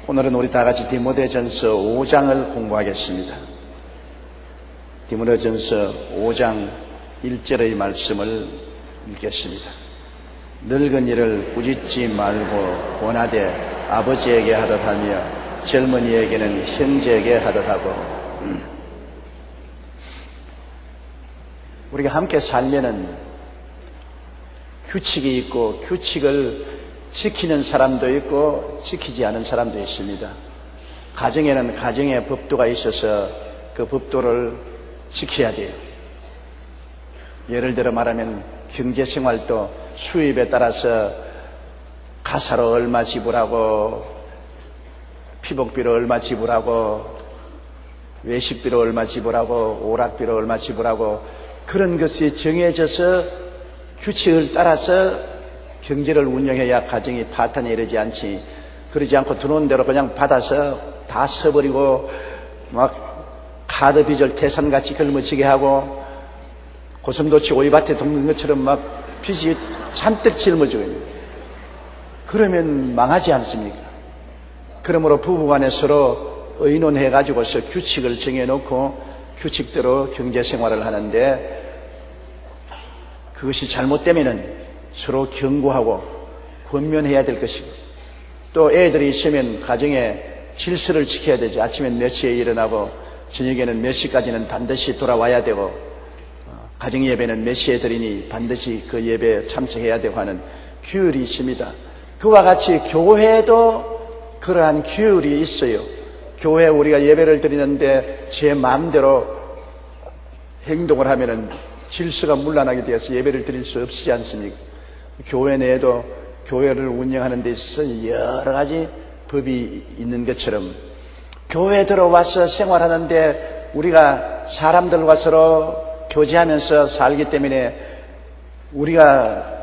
오늘은 우리 다 같이 디모데전서 5장을 공부하겠습니다. 디모데전서 5장 1절의 말씀을 읽겠습니다. 늙은 이를 꾸짖지 말고 권하되 아버지에게 하듯 하며 젊은이에게는 형제에게 하듯 하고. 우리가 함께 살면은 규칙이 있고 규칙을 지키는 사람도 있고 지키지 않은 사람도 있습니다. 가정에는 가정의 법도가 있어서 그 법도를 지켜야 돼요. 예를 들어 말하면 경제생활도 수입에 따라서 가사로 얼마 지불하고 피복비로 얼마 지불하고 외식비로 얼마 지불하고 오락비로 얼마 지불하고 그런 것이 정해져서 규칙을 따라서 경제를 운영해야 가정이 파탄에 이르지 않지. 그러지 않고 들어온 대로 그냥 받아서 다 써버리고 막 카드 빚을 태산같이 걸머지게 하고 고슴도치 오이밭에 돕는 것처럼 막 빚이 잔뜩 짊어지고 있는 거예요. 그러면 망하지 않습니까? 그러므로 부부간에 서로 의논해가지고서 규칙을 정해놓고 규칙대로 경제생활을 하는데 그것이 잘못되면은 서로 경고하고 권면해야 될 것이고 또 애들이 있으면 가정에 질서를 지켜야 되죠. 아침엔 몇 시에 일어나고 저녁에는 몇 시까지는 반드시 돌아와야 되고 가정예배는 몇 시에 드리니 반드시 그 예배에 참석해야 되고 하는 규율이 있습니다. 그와 같이 교회도 그러한 규율이 있어요. 교회에 우리가 예배를 드리는데 제 마음대로 행동을 하면은 질서가 문란하게 되어서 예배를 드릴 수 없지 않습니까? 교회 내에도 교회를 운영하는 데 있어서 여러 가지 법이 있는 것처럼 교회 들어와서 생활하는데 우리가 사람들과 서로 교제하면서 살기 때문에 우리가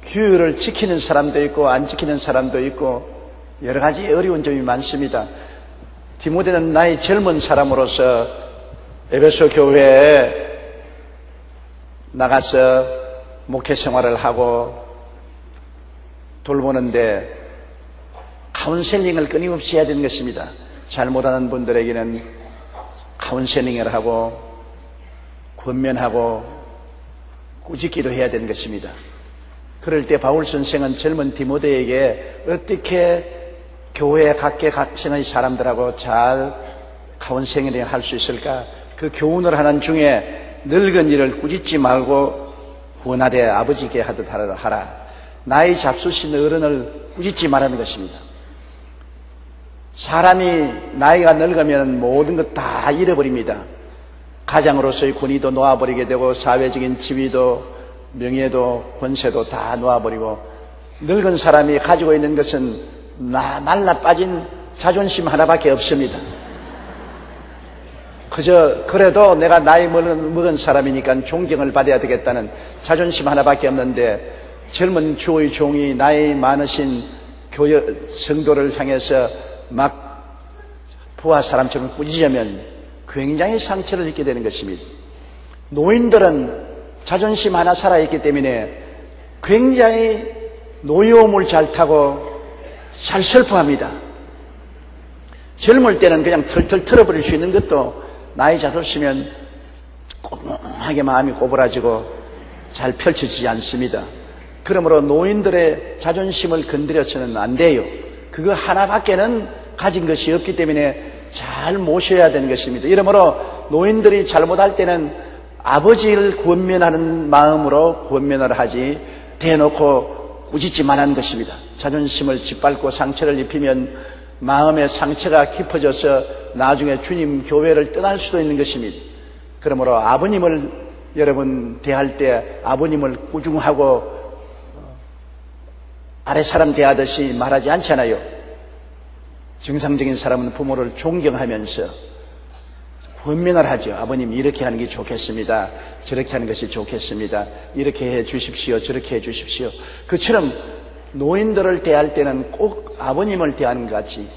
규율을 지키는 사람도 있고 안 지키는 사람도 있고 여러 가지 어려운 점이 많습니다. 디모데는 나이 젊은 사람으로서 에베소 교회에 나가서 목회 생활을 하고 돌보는데 카운셀링을 끊임없이 해야 되는 것입니다. 잘못하는 분들에게는 카운셀링을 하고 권면하고 꾸짖기도 해야 되는 것입니다. 그럴 때 바울 선생은 젊은 디모데에게 어떻게 교회 각계각층의 사람들하고 잘 카운셀링을 할 수 있을까? 그 교훈을 하는 중에 늙은 이를 꾸짖지 말고 권하되 아버지께 하듯 하라. 나이 잡수신 어른을 꾸짖지 말라는 것입니다. 사람이 나이가 늙으면 모든 것 다 잃어버립니다. 가장으로서의 권위도 놓아버리게 되고 사회적인 지위도 명예도 권세도 다 놓아버리고 늙은 사람이 가지고 있는 것은 말라 빠진 자존심 하나밖에 없습니다. 그래도 내가 나이 먹은 사람이니까 존경을 받아야 되겠다는 자존심 하나밖에 없는데 젊은 주의 종이 나이 많으신 성도를 향해서 막 부하 사람처럼 꾸짖으면 굉장히 상처를 입게 되는 것입니다. 노인들은 자존심 하나 살아있기 때문에 굉장히 노여움을 잘 타고 잘 슬퍼합니다. 젊을 때는 그냥 털털 털어버릴 수 있는 것도 나이 잡으시면 꼼꼼하게 마음이 고부라지고 잘 펼쳐지지 않습니다. 그러므로 노인들의 자존심을 건드려서는 안 돼요. 그거 하나밖에는 가진 것이 없기 때문에 잘 모셔야 되는 것입니다. 이러므로 노인들이 잘못할 때는 아버지를 권면하는 마음으로 권면을 하지 대놓고 꾸짖지 말라는 것입니다. 자존심을 짓밟고 상처를 입히면 마음의 상처가 깊어져서 나중에 주님 교회를 떠날 수도 있는 것입니다. 그러므로 아버님을 여러분 대할 때 아버님을 꾸중하고 아래 사람 대하듯이 말하지 않잖아요. 정상적인 사람은 부모를 존경하면서 권면을 하죠. 아버님 이렇게 하는 게 좋겠습니다. 저렇게 하는 것이 좋겠습니다. 이렇게 해 주십시오. 저렇게 해 주십시오. 그처럼 노인들을 대할 때는 꼭 아버님을 대하는 것 같이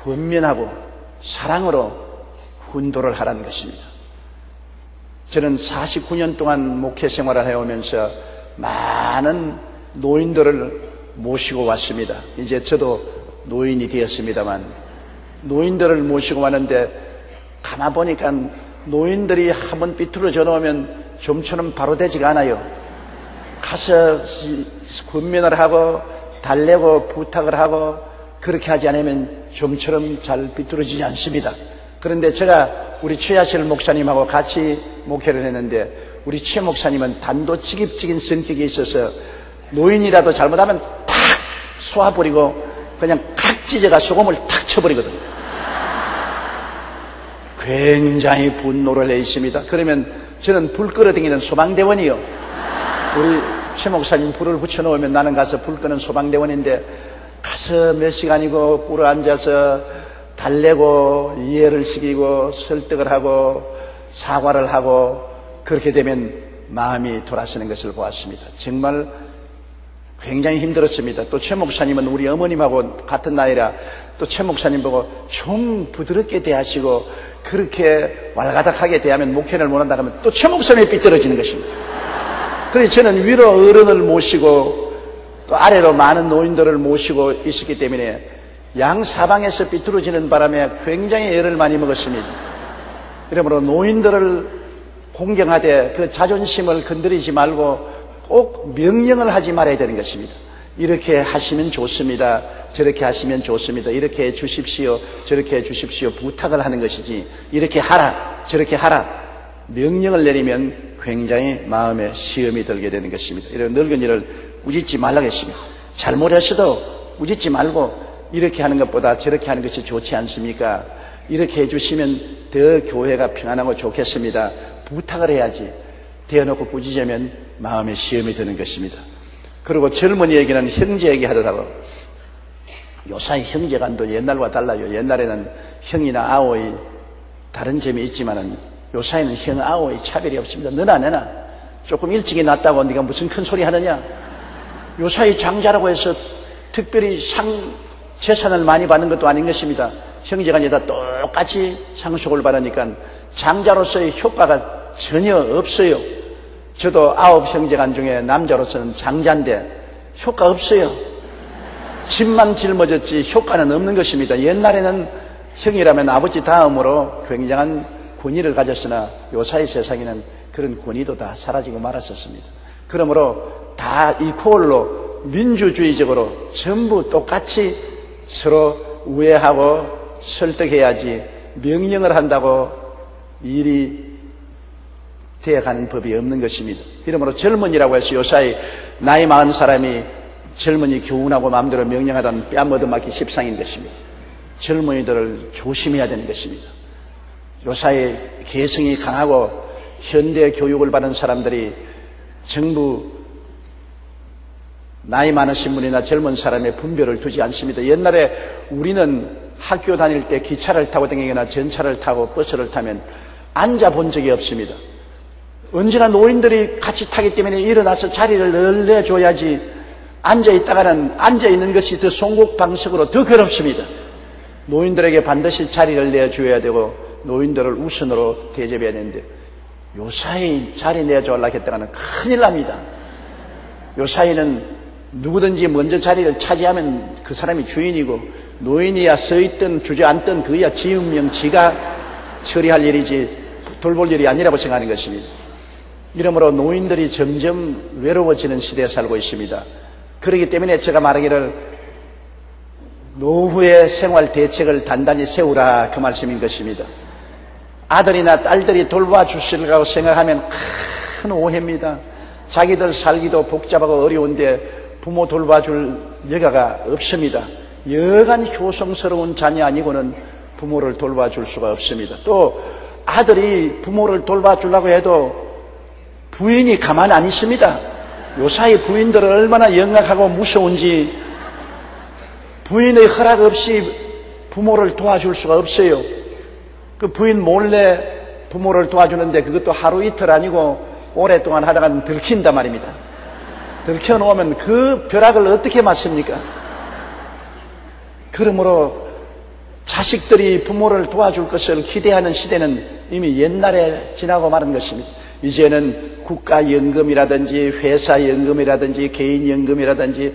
권면하고 사랑으로 훈도를 하라는 것입니다. 저는 49년 동안 목회 생활을 해오면서 많은 노인들을 모시고 왔습니다. 이제 저도 노인이 되었습니다만 노인들을 모시고 왔는데 가만 보니까 노인들이 한번 삐뚤어져 놓으면 좀처럼 바로 되지가 않아요. 가서 권면을 하고 달래고 부탁을 하고 그렇게 하지 않으면 좀처럼 잘 삐뚤어지지 않습니다. 그런데 제가 우리 최하실 목사님하고 같이 목회를 했는데 우리 최 목사님은 단도직입적인 성격이 있어서 노인이라도 잘못하면 탁 쏘아버리고 그냥 탁 찢어가 소금을 탁 쳐버리거든요. 굉장히 분노를 해 있습니다. 그러면 저는 불 끌어당기는 소방대원이요. 우리 최 목사님 불을 붙여놓으면 나는 가서 불 끄는 소방대원인데 가서 몇 시간이고 꿇어 앉아서 달래고 이해를 시키고 설득을 하고 사과를 하고 그렇게 되면 마음이 돌아서는 것을 보았습니다. 정말 굉장히 힘들었습니다. 또 최 목사님은 우리 어머님하고 같은 나이라 또 최 목사님 보고 좀 부드럽게 대하시고 그렇게 왈가닥하게 대하면 목회를 못한다 하면 또 최 목사님이 삐뚤어지는 것입니다. 그래서 저는 위로 어른을 모시고 또 아래로 많은 노인들을 모시고 있었기 때문에 양사방에서 삐뚤어지는 바람에 굉장히 애를 많이 먹었습니다. 그러므로 노인들을 공경하되 그 자존심을 건드리지 말고 꼭 명령을 하지 말아야 되는 것입니다. 이렇게 하시면 좋습니다. 저렇게 하시면 좋습니다. 이렇게 해 주십시오. 저렇게 해 주십시오. 부탁을 하는 것이지 이렇게 하라 저렇게 하라 명령을 내리면 굉장히 마음에 시험이 들게 되는 것입니다. 이런 늙은이를 우짖지 말라고 했습니다. 잘못했어도 우짖지 말고 이렇게 하는 것보다 저렇게 하는 것이 좋지 않습니까? 이렇게 해주시면 더 교회가 평안하고 좋겠습니다. 부탁을 해야지 대어놓고 꾸짖으면 마음에 시험이 드는 것입니다. 그리고 젊은이에게는 형제 얘기하더라고. 요사이 형제간도 옛날과 달라요. 옛날에는 형이나 아오이 다른 점이 있지만은 요사이는 형 아오이 차별이 없습니다. 너나 내나 조금 일찍이 났다고 네가 무슨 큰 소리 하느냐. 요사이 장자라고 해서 특별히 재산을 많이 받는 것도 아닌 것입니다. 형제간에다 똑같이 상속을 받으니까 장자로서의 효과가 전혀 없어요. 저도 9 형제간 중에 남자로서는 장자인데 효과 없어요. 집만 짊어졌지 효과는 없는 것입니다. 옛날에는 형이라면 아버지 다음으로 굉장한 권위를 가졌으나 요사이 세상에는 그런 권위도 다 사라지고 말았었습니다. 그러므로 다 이퀄로 민주주의적으로 전부 똑같이 서로 우애하고 설득해야지 명령을 한다고 일이 되어가는 법이 없는 것입니다. 이러므로 젊은이라고 해서 요사이 나이 많은 사람이 젊은이 교훈하고 마음대로 명령하다는 뺨 얻어맞기 십상인 것입니다. 젊은이들을 조심해야 되는 것입니다. 요사이 개성이 강하고 현대 교육을 받은 사람들이 정부 나이 많으신 분이나 젊은 사람의 분별을 두지 않습니다. 옛날에 우리는 학교 다닐 때 기차를 타고 다니거나 전차를 타고 버스를 타면 앉아본 적이 없습니다. 언제나 노인들이 같이 타기 때문에 일어나서 자리를 늘 내줘야지 앉아있다가는 앉아있는 것이 더 송국방석으로 더 괴롭습니다. 노인들에게 반드시 자리를 내줘야 되고 노인들을 우선으로 대접해야 되는데 요사이 자리 내줘라 했다가는 큰일 납니다. 요사이는 누구든지 먼저 자리를 차지하면 그 사람이 주인이고 노인이야 서있든 주저앉든 그야 지 운명 지가 처리할 일이지 돌볼 일이 아니라고 생각하는 것입니다. 이러므로 노인들이 점점 외로워지는 시대에 살고 있습니다. 그렇기 때문에 제가 말하기를 노후의 생활 대책을 단단히 세우라 그 말씀인 것입니다. 아들이나 딸들이 돌봐주시라고 생각하면 큰 오해입니다. 자기들 살기도 복잡하고 어려운데 부모 돌봐줄 여가가 없습니다. 여간 효성스러운 자녀 아니고는 부모를 돌봐줄 수가 없습니다. 또 아들이 부모를 돌봐주려고 해도 부인이 가만 안 있습니다. 요사이 부인들은 얼마나 영악하고 무서운지 부인의 허락 없이 부모를 도와줄 수가 없어요. 그 부인 몰래 부모를 도와주는데 그것도 하루 이틀 아니고 오랫동안 하다가 들킨단 말입니다. 들켜놓으면 그 벼락을 어떻게 맞습니까? 그러므로 자식들이 부모를 도와줄 것을 기대하는 시대는 이미 옛날에 지나고 마른 것입니다. 이제는 국가연금이라든지 회사연금이라든지 개인연금이라든지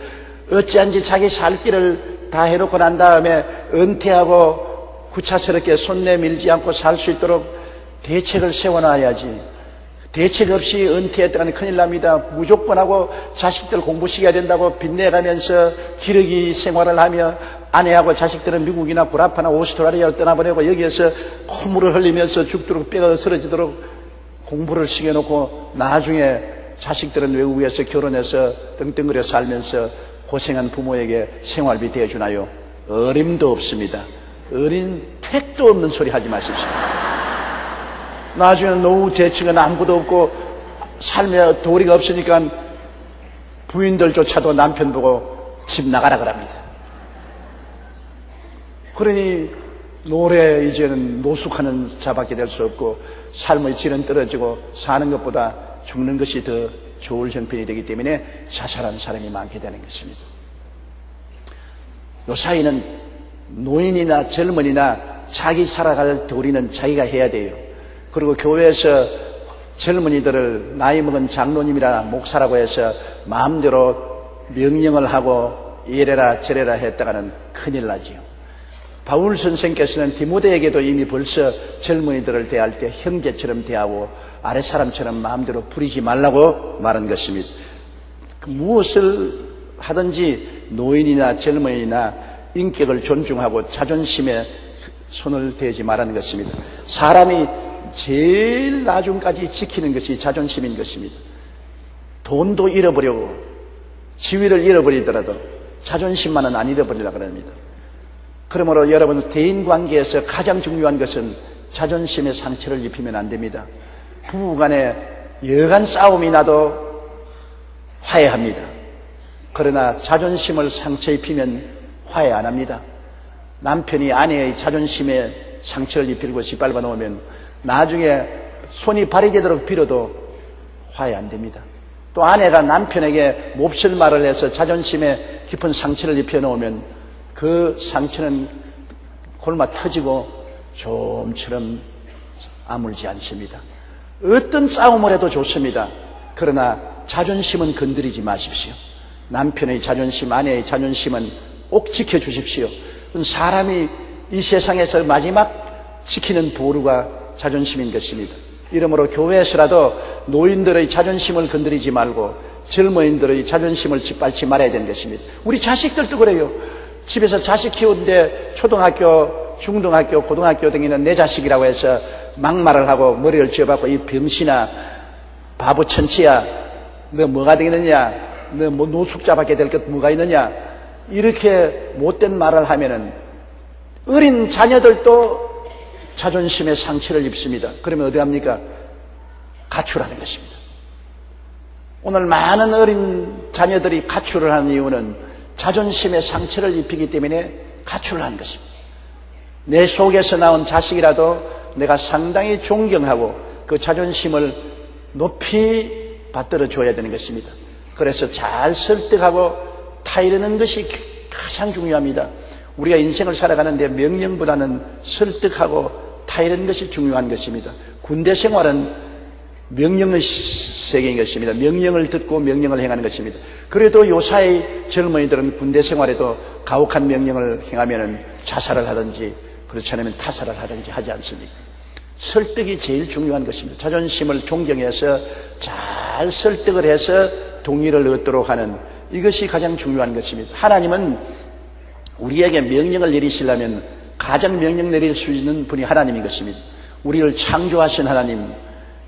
어찌한지 자기 살 길을 다 해놓고 난 다음에 은퇴하고 구차스럽게 손 내밀지 않고 살 수 있도록 대책을 세워놔야지. 대책 없이 은퇴했다가는 큰일 납니다. 무조건 하고 자식들 공부시켜야 된다고 빚내가면서 기러기 생활을 하며 아내하고 자식들은 미국이나 구라파나 오스트라리아로 떠나보내고 여기에서 콧물을 흘리면서 죽도록 뼈가 쓰러지도록 공부를 시켜놓고 나중에 자식들은 외국에서 결혼해서 떵떵거려 살면서 고생한 부모에게 생활비 대주나요? 어림도 없습니다. 어린 택도 없는 소리 하지 마십시오. 나중에 노후 대책은 아무것도 없고 삶에 도리가 없으니까 부인들조차도 남편 보고 집 나가라 그럽니다. 그러니 노래 이제는 노숙하는 자밖에 될 수 없고 삶의 질은 떨어지고 사는 것보다 죽는 것이 더 좋을 형편이 되기 때문에 자살하는 사람이 많게 되는 것입니다. 요 사이는 노인이나 젊은이나 자기 살아갈 도리는 자기가 해야 돼요. 그리고 교회에서 젊은이들을 나이 먹은 장로님이라 목사라고 해서 마음대로 명령을 하고 이래라 저래라 했다가는 큰일 나지요. 바울 선생께서는 디모데에게도 이미 벌써 젊은이들을 대할 때 형제처럼 대하고 아랫사람처럼 마음대로 부리지 말라고 말한 것입니다. 무엇을 하든지 노인이나 젊은이나 인격을 존중하고 자존심에 손을 대지 말라는 것입니다. 사람이 제일 나중까지 지키는 것이 자존심인 것입니다. 돈도 잃어버리고 지위를 잃어버리더라도 자존심만은 안 잃어버리려고 합니다. 그러므로 여러분 대인관계에서 가장 중요한 것은 자존심의 상처를 입히면 안 됩니다. 부부간에 여간 싸움이 나도 화해합니다. 그러나 자존심을 상처 입히면 화해 안 합니다. 남편이 아내의 자존심에 상처를 입히고 짓밟아 놓으면 나중에 손이 발이 되도록 빌어도 화해 안 됩니다. 또 아내가 남편에게 몹쓸 말을 해서 자존심에 깊은 상처를 입혀 놓으면 그 상처는 골마 터지고 좀처럼 아물지 않습니다. 어떤 싸움을 해도 좋습니다. 그러나 자존심은 건드리지 마십시오. 남편의 자존심, 아내의 자존심은 꼭 지켜주십시오. 사람이 이 세상에서 마지막 지키는 보루가 자존심인 것입니다. 이러므로 교회에서라도 노인들의 자존심을 건드리지 말고 젊은이들의 자존심을 짓밟지 말아야 되는 것입니다. 우리 자식들도 그래요. 집에서 자식 키우는데 초등학교, 중등학교, 고등학교 등에는 내 자식이라고 해서 막말을 하고 머리를 쥐어박고 이 병신아, 바보 천치야, 너 뭐가 되겠느냐, 너 뭐 노숙자밖에 될 것 뭐가 있느냐, 이렇게 못된 말을 하면은 어린 자녀들도 자존심에 상처를 입습니다. 그러면 어디 합니까? 가출하는 것입니다. 오늘 많은 어린 자녀들이 가출을 하는 이유는 자존심에 상처를 입히기 때문에 가출을 하는 것입니다. 내 속에서 나온 자식이라도 내가 상당히 존경하고 그 자존심을 높이 받들어 줘야 되는 것입니다. 그래서 잘 설득하고 타이르는 것이 가장 중요합니다. 우리가 인생을 살아가는데 명령보다는 설득하고 타이르는 것이 중요한 것입니다. 군대 생활은 명령의 세계인 것입니다. 명령을 듣고 명령을 행하는 것입니다. 그래도 요사이 젊은이들은 군대 생활에도 가혹한 명령을 행하면 자살을 하든지 그렇지 않으면 타살을 하든지 하지 않습니까? 설득이 제일 중요한 것입니다. 자존심을 존경해서 잘 설득을 해서 동의를 얻도록 하는 이것이 가장 중요한 것입니다. 하나님은 우리에게 명령을 내리시려면 가장 명령 내릴 수 있는 분이 하나님인 것입니다. 우리를 창조하신 하나님,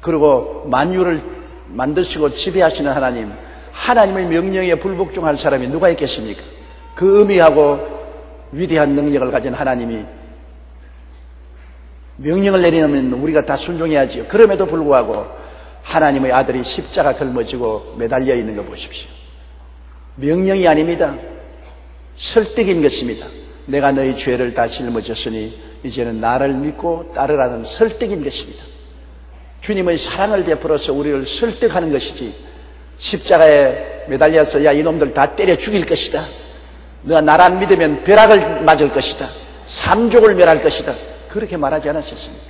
그리고 만유를 만드시고 지배하시는 하나님, 하나님의 명령에 불복종할 사람이 누가 있겠습니까? 그 의미하고 위대한 능력을 가진 하나님이 명령을 내리면 우리가 다 순종해야지요. 그럼에도 불구하고 하나님의 아들이 십자가 걸머지고 매달려 있는 거 보십시오. 명령이 아닙니다. 설득인 것입니다. 내가 너희 죄를 다 짊어졌으니 이제는 나를 믿고 따르라는 설득인 것입니다. 주님의 사랑을 베풀어서 우리를 설득하는 것이지, 십자가에 매달려서 야 이놈들 다 때려 죽일 것이다, 너가 나를 안 믿으면 벼락을 맞을 것이다, 삼족을 멸할 것이다, 그렇게 말하지 않았었습니다.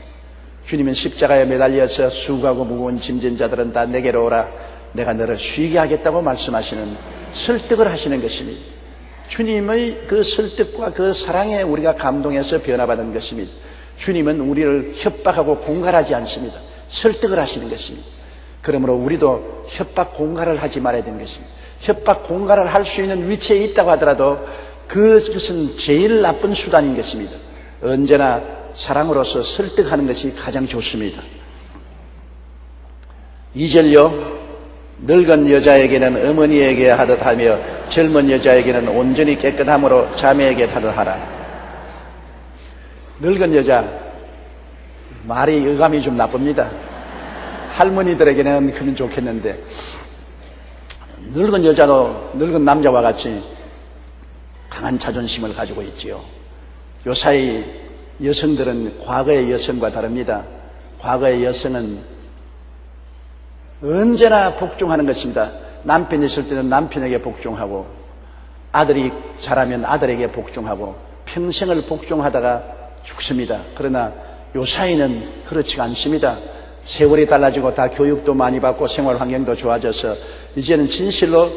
주님은 십자가에 매달려서 수고하고 무거운 짐진 자들은 다 내게로 오라. 내가 너를 쉬게 하겠다고 말씀하시는, 설득을 하시는 것입니다. 주님의 그 설득과 그 사랑에 우리가 감동해서 변화받은 것입니다. 주님은 우리를 협박하고 공갈하지 않습니다. 설득을 하시는 것입니다. 그러므로 우리도 협박 공갈을 하지 말아야 되는 것입니다. 협박 공갈을 할 수 있는 위치에 있다고 하더라도 그것은 제일 나쁜 수단인 것입니다. 언제나 사랑으로서 설득하는 것이 가장 좋습니다. 2절요. 늙은 여자에게는 어머니에게 하듯 하며 젊은 여자에게는 온전히 깨끗함으로 자매에게 하듯 하라. 늙은 여자, 말이 어감이 좀 나쁩니다. 할머니들에게는 그러면 좋겠는데, 늙은 여자도 늙은 남자와 같이 강한 자존심을 가지고 있지요. 요사이 여성들은 과거의 여성과 다릅니다. 과거의 여성은 언제나 복종하는 것입니다. 남편이 있을 때는 남편에게 복종하고, 아들이 자라면 아들에게 복종하고, 평생을 복종하다가 죽습니다. 그러나 요사이는 그렇지가 않습니다. 세월이 달라지고 다 교육도 많이 받고 생활 환경도 좋아져서 이제는 진실로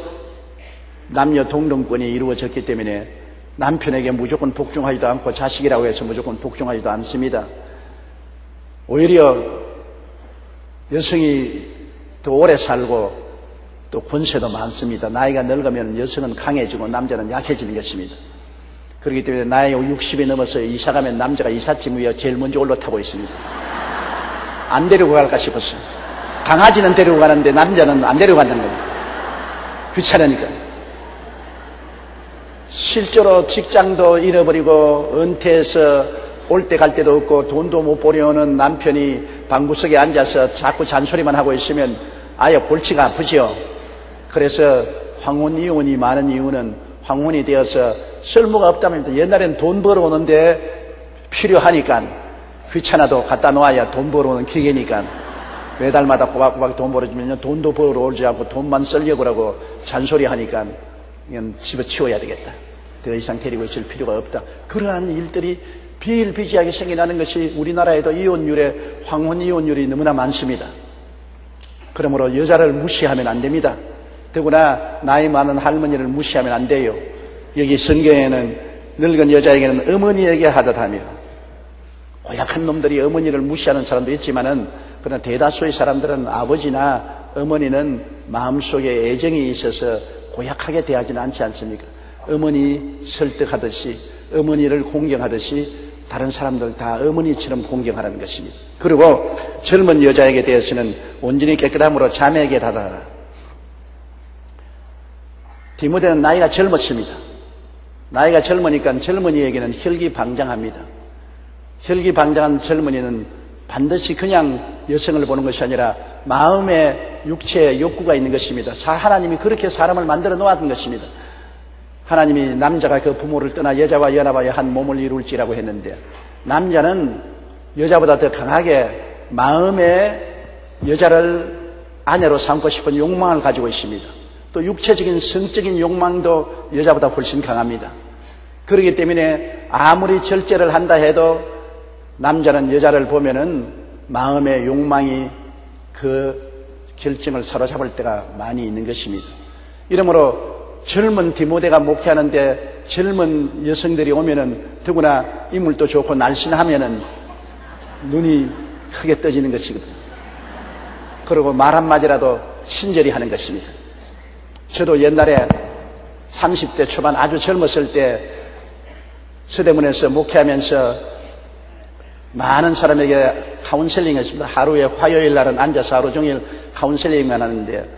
남녀 동등권이 이루어졌기 때문에 남편에게 무조건 복종하지도 않고 자식이라고 해서 무조건 복종하지도 않습니다. 오히려 여성이 더 오래 살고 또 권세도 많습니다. 나이가 늙으면 여성은 강해지고 남자는 약해지는 것입니다. 그렇기 때문에 나이가 60이 넘어서 이사가면 남자가 이삿짐 위에 제일 먼저 올라타고 있습니다. 안 데리고 갈까 싶었어요. 강아지는 데리고 가는데 남자는 안 데리고 간다는 겁니다. 귀찮으니까. 실제로 직장도 잃어버리고 은퇴해서 올 때 갈 데도 없고 돈도 못 벌여오는 남편이 방구석에 앉아서 자꾸 잔소리만 하고 있으면 아예 골치가 아프죠. 그래서 황혼 이혼이 많은 이유는 황혼이 되어서 쓸모가 없다면, 옛날엔 돈 벌어오는데 필요하니까 귀찮아도 갖다 놓아야 돈 벌어오는 기계니까 매달마다 꼬박꼬박 돈 벌어주면 돈도 벌어오지 않고 돈만 쓰려고 하고 잔소리하니까 그냥 집어치워야 되겠다. 더 이상 데리고 있을 필요가 없다. 그러한 일들이 비일비재하게 생겨나는 것이 우리나라에도 이혼율에 황혼 이혼율이 너무나 많습니다. 그러므로 여자를 무시하면 안 됩니다. 더구나 나이 많은 할머니를 무시하면 안 돼요. 여기 성경에는 늙은 여자에게는 어머니에게 하듯 하며, 고약한 놈들이 어머니를 무시하는 사람도 있지만은, 그러나 대다수의 사람들은 아버지나 어머니는 마음속에 애정이 있어서 고약하게 대하지는 않지 않습니까? 어머니 설득하듯이, 어머니를 공경하듯이 다른 사람들 다 어머니처럼 공경하라는 것입니다. 그리고 젊은 여자에게 대해서는 온전히 깨끗함으로 자매에게 다다라. 디모데는 나이가 젊었습니다. 나이가 젊으니까 젊은이에게는 혈기방장합니다. 혈기방장한 젊은이는 반드시 그냥 여성을 보는 것이 아니라 마음의 육체의 욕구가 있는 것입니다. 하나님이 그렇게 사람을 만들어 놓았던 것입니다. 하나님이 남자가 그 부모를 떠나 여자와 연합하여 한 몸을 이룰지라고 했는데, 남자는 여자보다 더 강하게 마음에 여자를 아내로 삼고 싶은 욕망을 가지고 있습니다. 또 육체적인 성적인 욕망도 여자보다 훨씬 강합니다. 그렇기 때문에 아무리 절제를 한다 해도 남자는 여자를 보면은 마음의 욕망이 그 결정을 사로잡을 때가 많이 있는 것입니다. 이러므로 젊은 디모데가 목회하는데 젊은 여성들이 오면은, 더구나 인물도 좋고 날씬하면은 눈이 크게 떠지는 것이거든요. 그리고 말 한마디라도 친절히 하는 것입니다. 저도 옛날에 30대 초반 아주 젊었을 때 서대문에서 목회하면서 많은 사람에게 카운셀링 했습니다. 하루에 화요일 날은 앉아서 하루 종일 카운셀링만 하는데,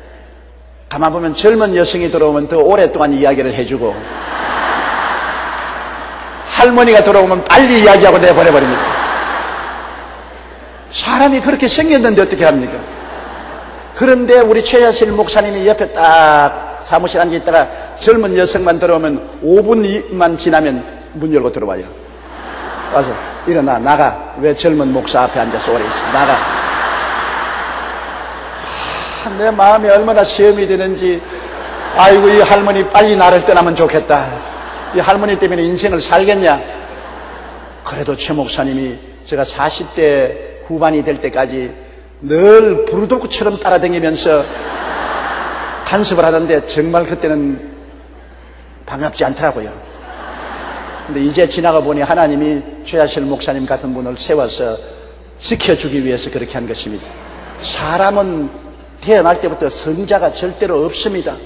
가만 보면 젊은 여성이 들어오면 더 오랫동안 이야기를 해주고, 할머니가 들어오면 빨리 이야기하고 내보내버립니다. 사람이 그렇게 생겼는데 어떻게 합니까? 그런데 우리 최하실 목사님이 옆에 딱 사무실 앉아있다가 젊은 여성만 들어오면 5분만 지나면 문 열고 들어와요. 와서 일어나, 나가. 왜 젊은 목사 앞에 앉아서 오래 있어? 나가. 내 마음이 얼마나 시험이 되는지. 아이고, 이 할머니 빨리 나를 떠나면 좋겠다. 이 할머니 때문에 인생을 살겠냐? 그래도 최 목사님이 제가 40대 후반이 될 때까지 늘 부르도구처럼 따라다니면서 간섭을 하는데 정말 그때는 반갑지 않더라고요. 근데 이제 지나가 보니 하나님이 최하실 목사님 같은 분을 세워서 지켜주기 위해서 그렇게 한 것입니다. 사람은 태어날 때부터 성자가 절대로 없습니다.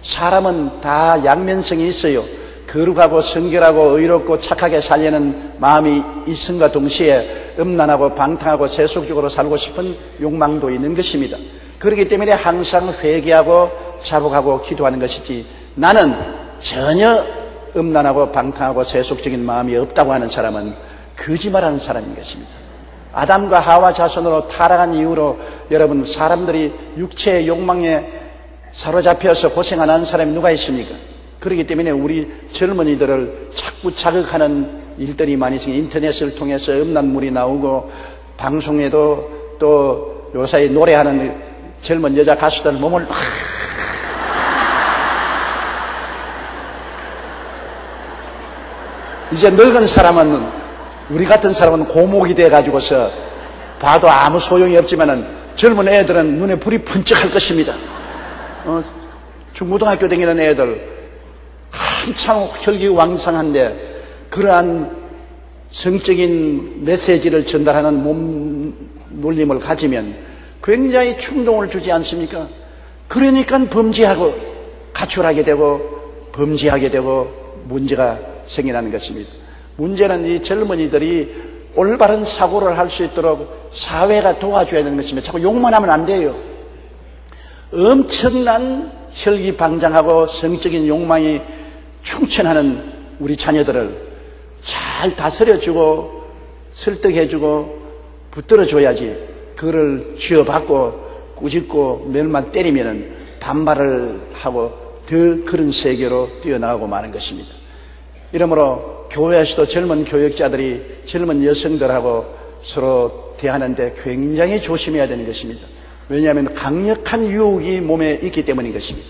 사람은 다 양면성이 있어요. 거룩하고 성결하고 의롭고 착하게 살려는 마음이 있음과 동시에 음란하고 방탕하고 세속적으로 살고 싶은 욕망도 있는 것입니다. 그렇기 때문에 항상 회개하고 자복하고 기도하는 것이지, 나는 전혀 음란하고 방탕하고 세속적인 마음이 없다고 하는 사람은 거짓말하는 사람인 것입니다. 아담과 하와 자손으로 타락한 이후로 여러분, 사람들이 육체의 욕망에 사로잡혀서 고생 안 하는 사람이 누가 있습니까? 그렇기 때문에 우리 젊은이들을 자꾸 자극하는 일들이 많이 있으니 인터넷을 통해서 음란물이 나오고, 방송에도 또 요사이 노래하는 젊은 여자 가수들 몸을 막 이제 늙은 사람은, 우리 같은 사람은 고목이 돼가지고서 봐도 아무 소용이 없지만은 젊은 애들은 눈에 불이 번쩍할 것입니다. 중고등학교 다니는 애들 한창 혈기왕성한데 그러한 성적인 메시지를 전달하는 몸 놀림을 가지면 굉장히 충동을 주지 않습니까? 그러니까 범죄하고 가출하게 되고 범죄하게 되고 문제가 생겨나는 것입니다. 문제는 이 젊은이들이 올바른 사고를 할 수 있도록 사회가 도와줘야 되는 것입니다. 자꾸 욕만 하면 안 돼요. 엄청난 혈기방장하고 성적인 욕망이 충천하는 우리 자녀들을 잘 다스려주고 설득해주고 붙들어줘야지, 그를 쥐어받고 꾸짖고 멸만 때리면은 반발을 하고 더 그런 세계로 뛰어나가고 마는 것입니다. 이러므로 교회에서도 젊은 교역자들이 젊은 여성들하고 서로 대하는데 굉장히 조심해야 되는 것입니다. 왜냐하면 강력한 유혹이 몸에 있기 때문인 것입니다.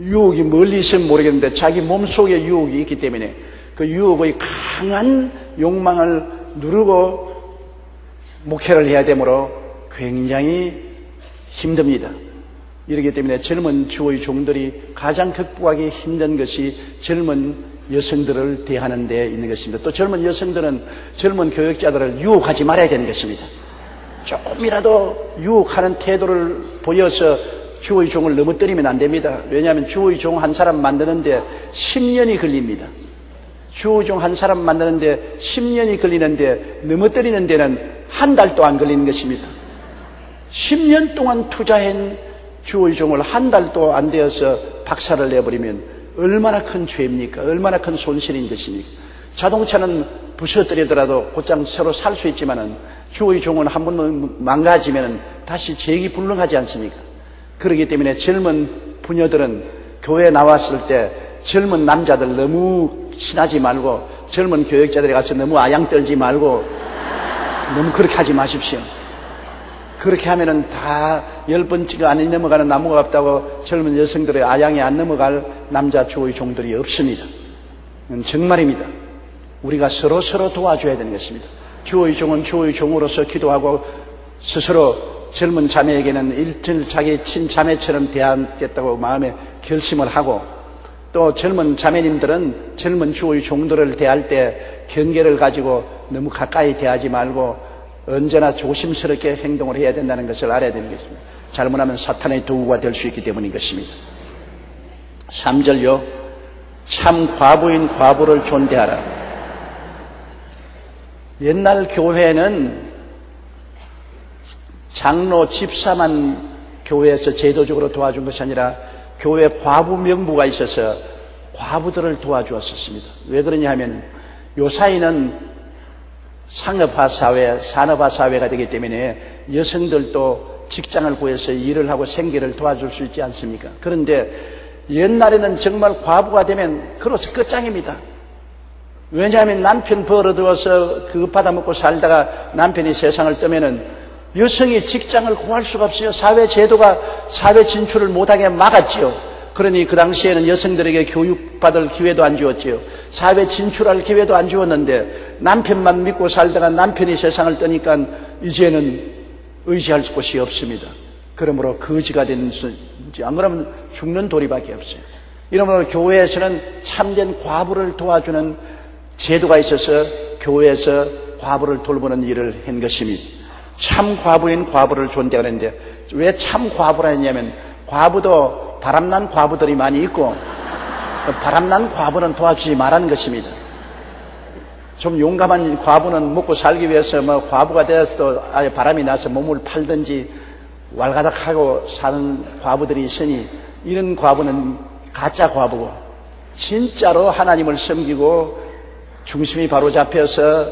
유혹이 멀리 있으면 모르겠는데 자기 몸속에 유혹이 있기 때문에 그 유혹의 강한 욕망을 누르고 목회를 해야 되므로 굉장히 힘듭니다. 이렇기 때문에 젊은 주의 종들이 가장 극복하기 힘든 것이 젊은 여성들을 대하는 데 있는 것입니다. 또 젊은 여성들은 젊은 교역자들을 유혹하지 말아야 되는 것입니다. 조금이라도 유혹하는 태도를 보여서 주의 종을 넘어뜨리면 안 됩니다. 왜냐하면 주의 종 한 사람 만드는데 10년이 걸립니다. 주의 종 한 사람 만드는데 10년이 걸리는데 넘어뜨리는 데는 한 달도 안 걸리는 것입니다. 10년 동안 투자한 주의 종을 한 달도 안 되어서 박살을 내버리면 얼마나 큰 죄입니까? 얼마나 큰 손실인 것입니까? 자동차는 부서뜨리더라도 곧장 새로 살 수 있지만은 주의 종은 한 번 망가지면 다시 재기 불능하지 않습니까? 그렇기 때문에 젊은 부녀들은 교회에 나왔을 때 젊은 남자들 너무 친하지 말고, 젊은 교역자들이 가서 너무 아양 떨지 말고 너무 그렇게 하지 마십시오. 그렇게 하면은 다 10번째가 안 넘어가는 나무가 없다고 젊은 여성들의 아양에 안 넘어갈 남자 주의 종들이 없습니다. 정말입니다. 우리가 서로 도와줘야 되는 것입니다. 주의 종은 주의 종으로서 기도하고 스스로 젊은 자매에게는 일절 자기 친자매처럼 대하겠다고 마음에 결심을 하고, 또 젊은 자매님들은 젊은 주의 종들을 대할 때 경계를 가지고 너무 가까이 대하지 말고 언제나 조심스럽게 행동을 해야 된다는 것을 알아야 되는 것입니다. 잘못하면 사탄의 도구가 될 수 있기 때문인 것입니다. 3절요. 참 과부인 과부를 존대하라. 옛날 교회는 장로 집사만 교회에서 제도적으로 도와준 것이 아니라 교회 과부 명부가 있어서 과부들을 도와주었습니다. 왜 그러냐 하면 요사이는 상업화 사회, 산업화 사회가 되기 때문에 여성들도 직장을 구해서 일을 하고 생계를 도와줄 수 있지 않습니까? 그런데 옛날에는 정말 과부가 되면 그로서 끝장입니다. 왜냐하면 남편 벌어들어서 그거 받아먹고 살다가 남편이 세상을 떠면은 여성이 직장을 구할 수가 없어요. 사회 제도가 사회 진출을 못하게 막았지요. 그러니 그 당시에는 여성들에게 교육받을 기회도 안 주었지요. 사회 진출할 기회도 안 주었는데 남편만 믿고 살다가 남편이 세상을 떠니까 이제는 의지할 곳이 없습니다. 그러므로 거지가 된 안 그러면 죽는 도리밖에 없어요. 이러므로 교회에서는 참된 과부를 도와주는 제도가 있어서 교회에서 과부를 돌보는 일을 한 것입니다. 참 과부인 과부를 존대하는데 왜 참 과부라 했냐면 과부도 바람난 과부들이 많이 있고 바람난 과부는 도와주지 말라는 것입니다. 좀 용감한 과부는 먹고 살기 위해서 과부가 되어서도 아예 바람이 나서 몸을 팔든지 왈가닥하고 사는 과부들이 있으니 이런 과부는 가짜 과부고 진짜로 하나님을 섬기고 중심이 바로 잡혀서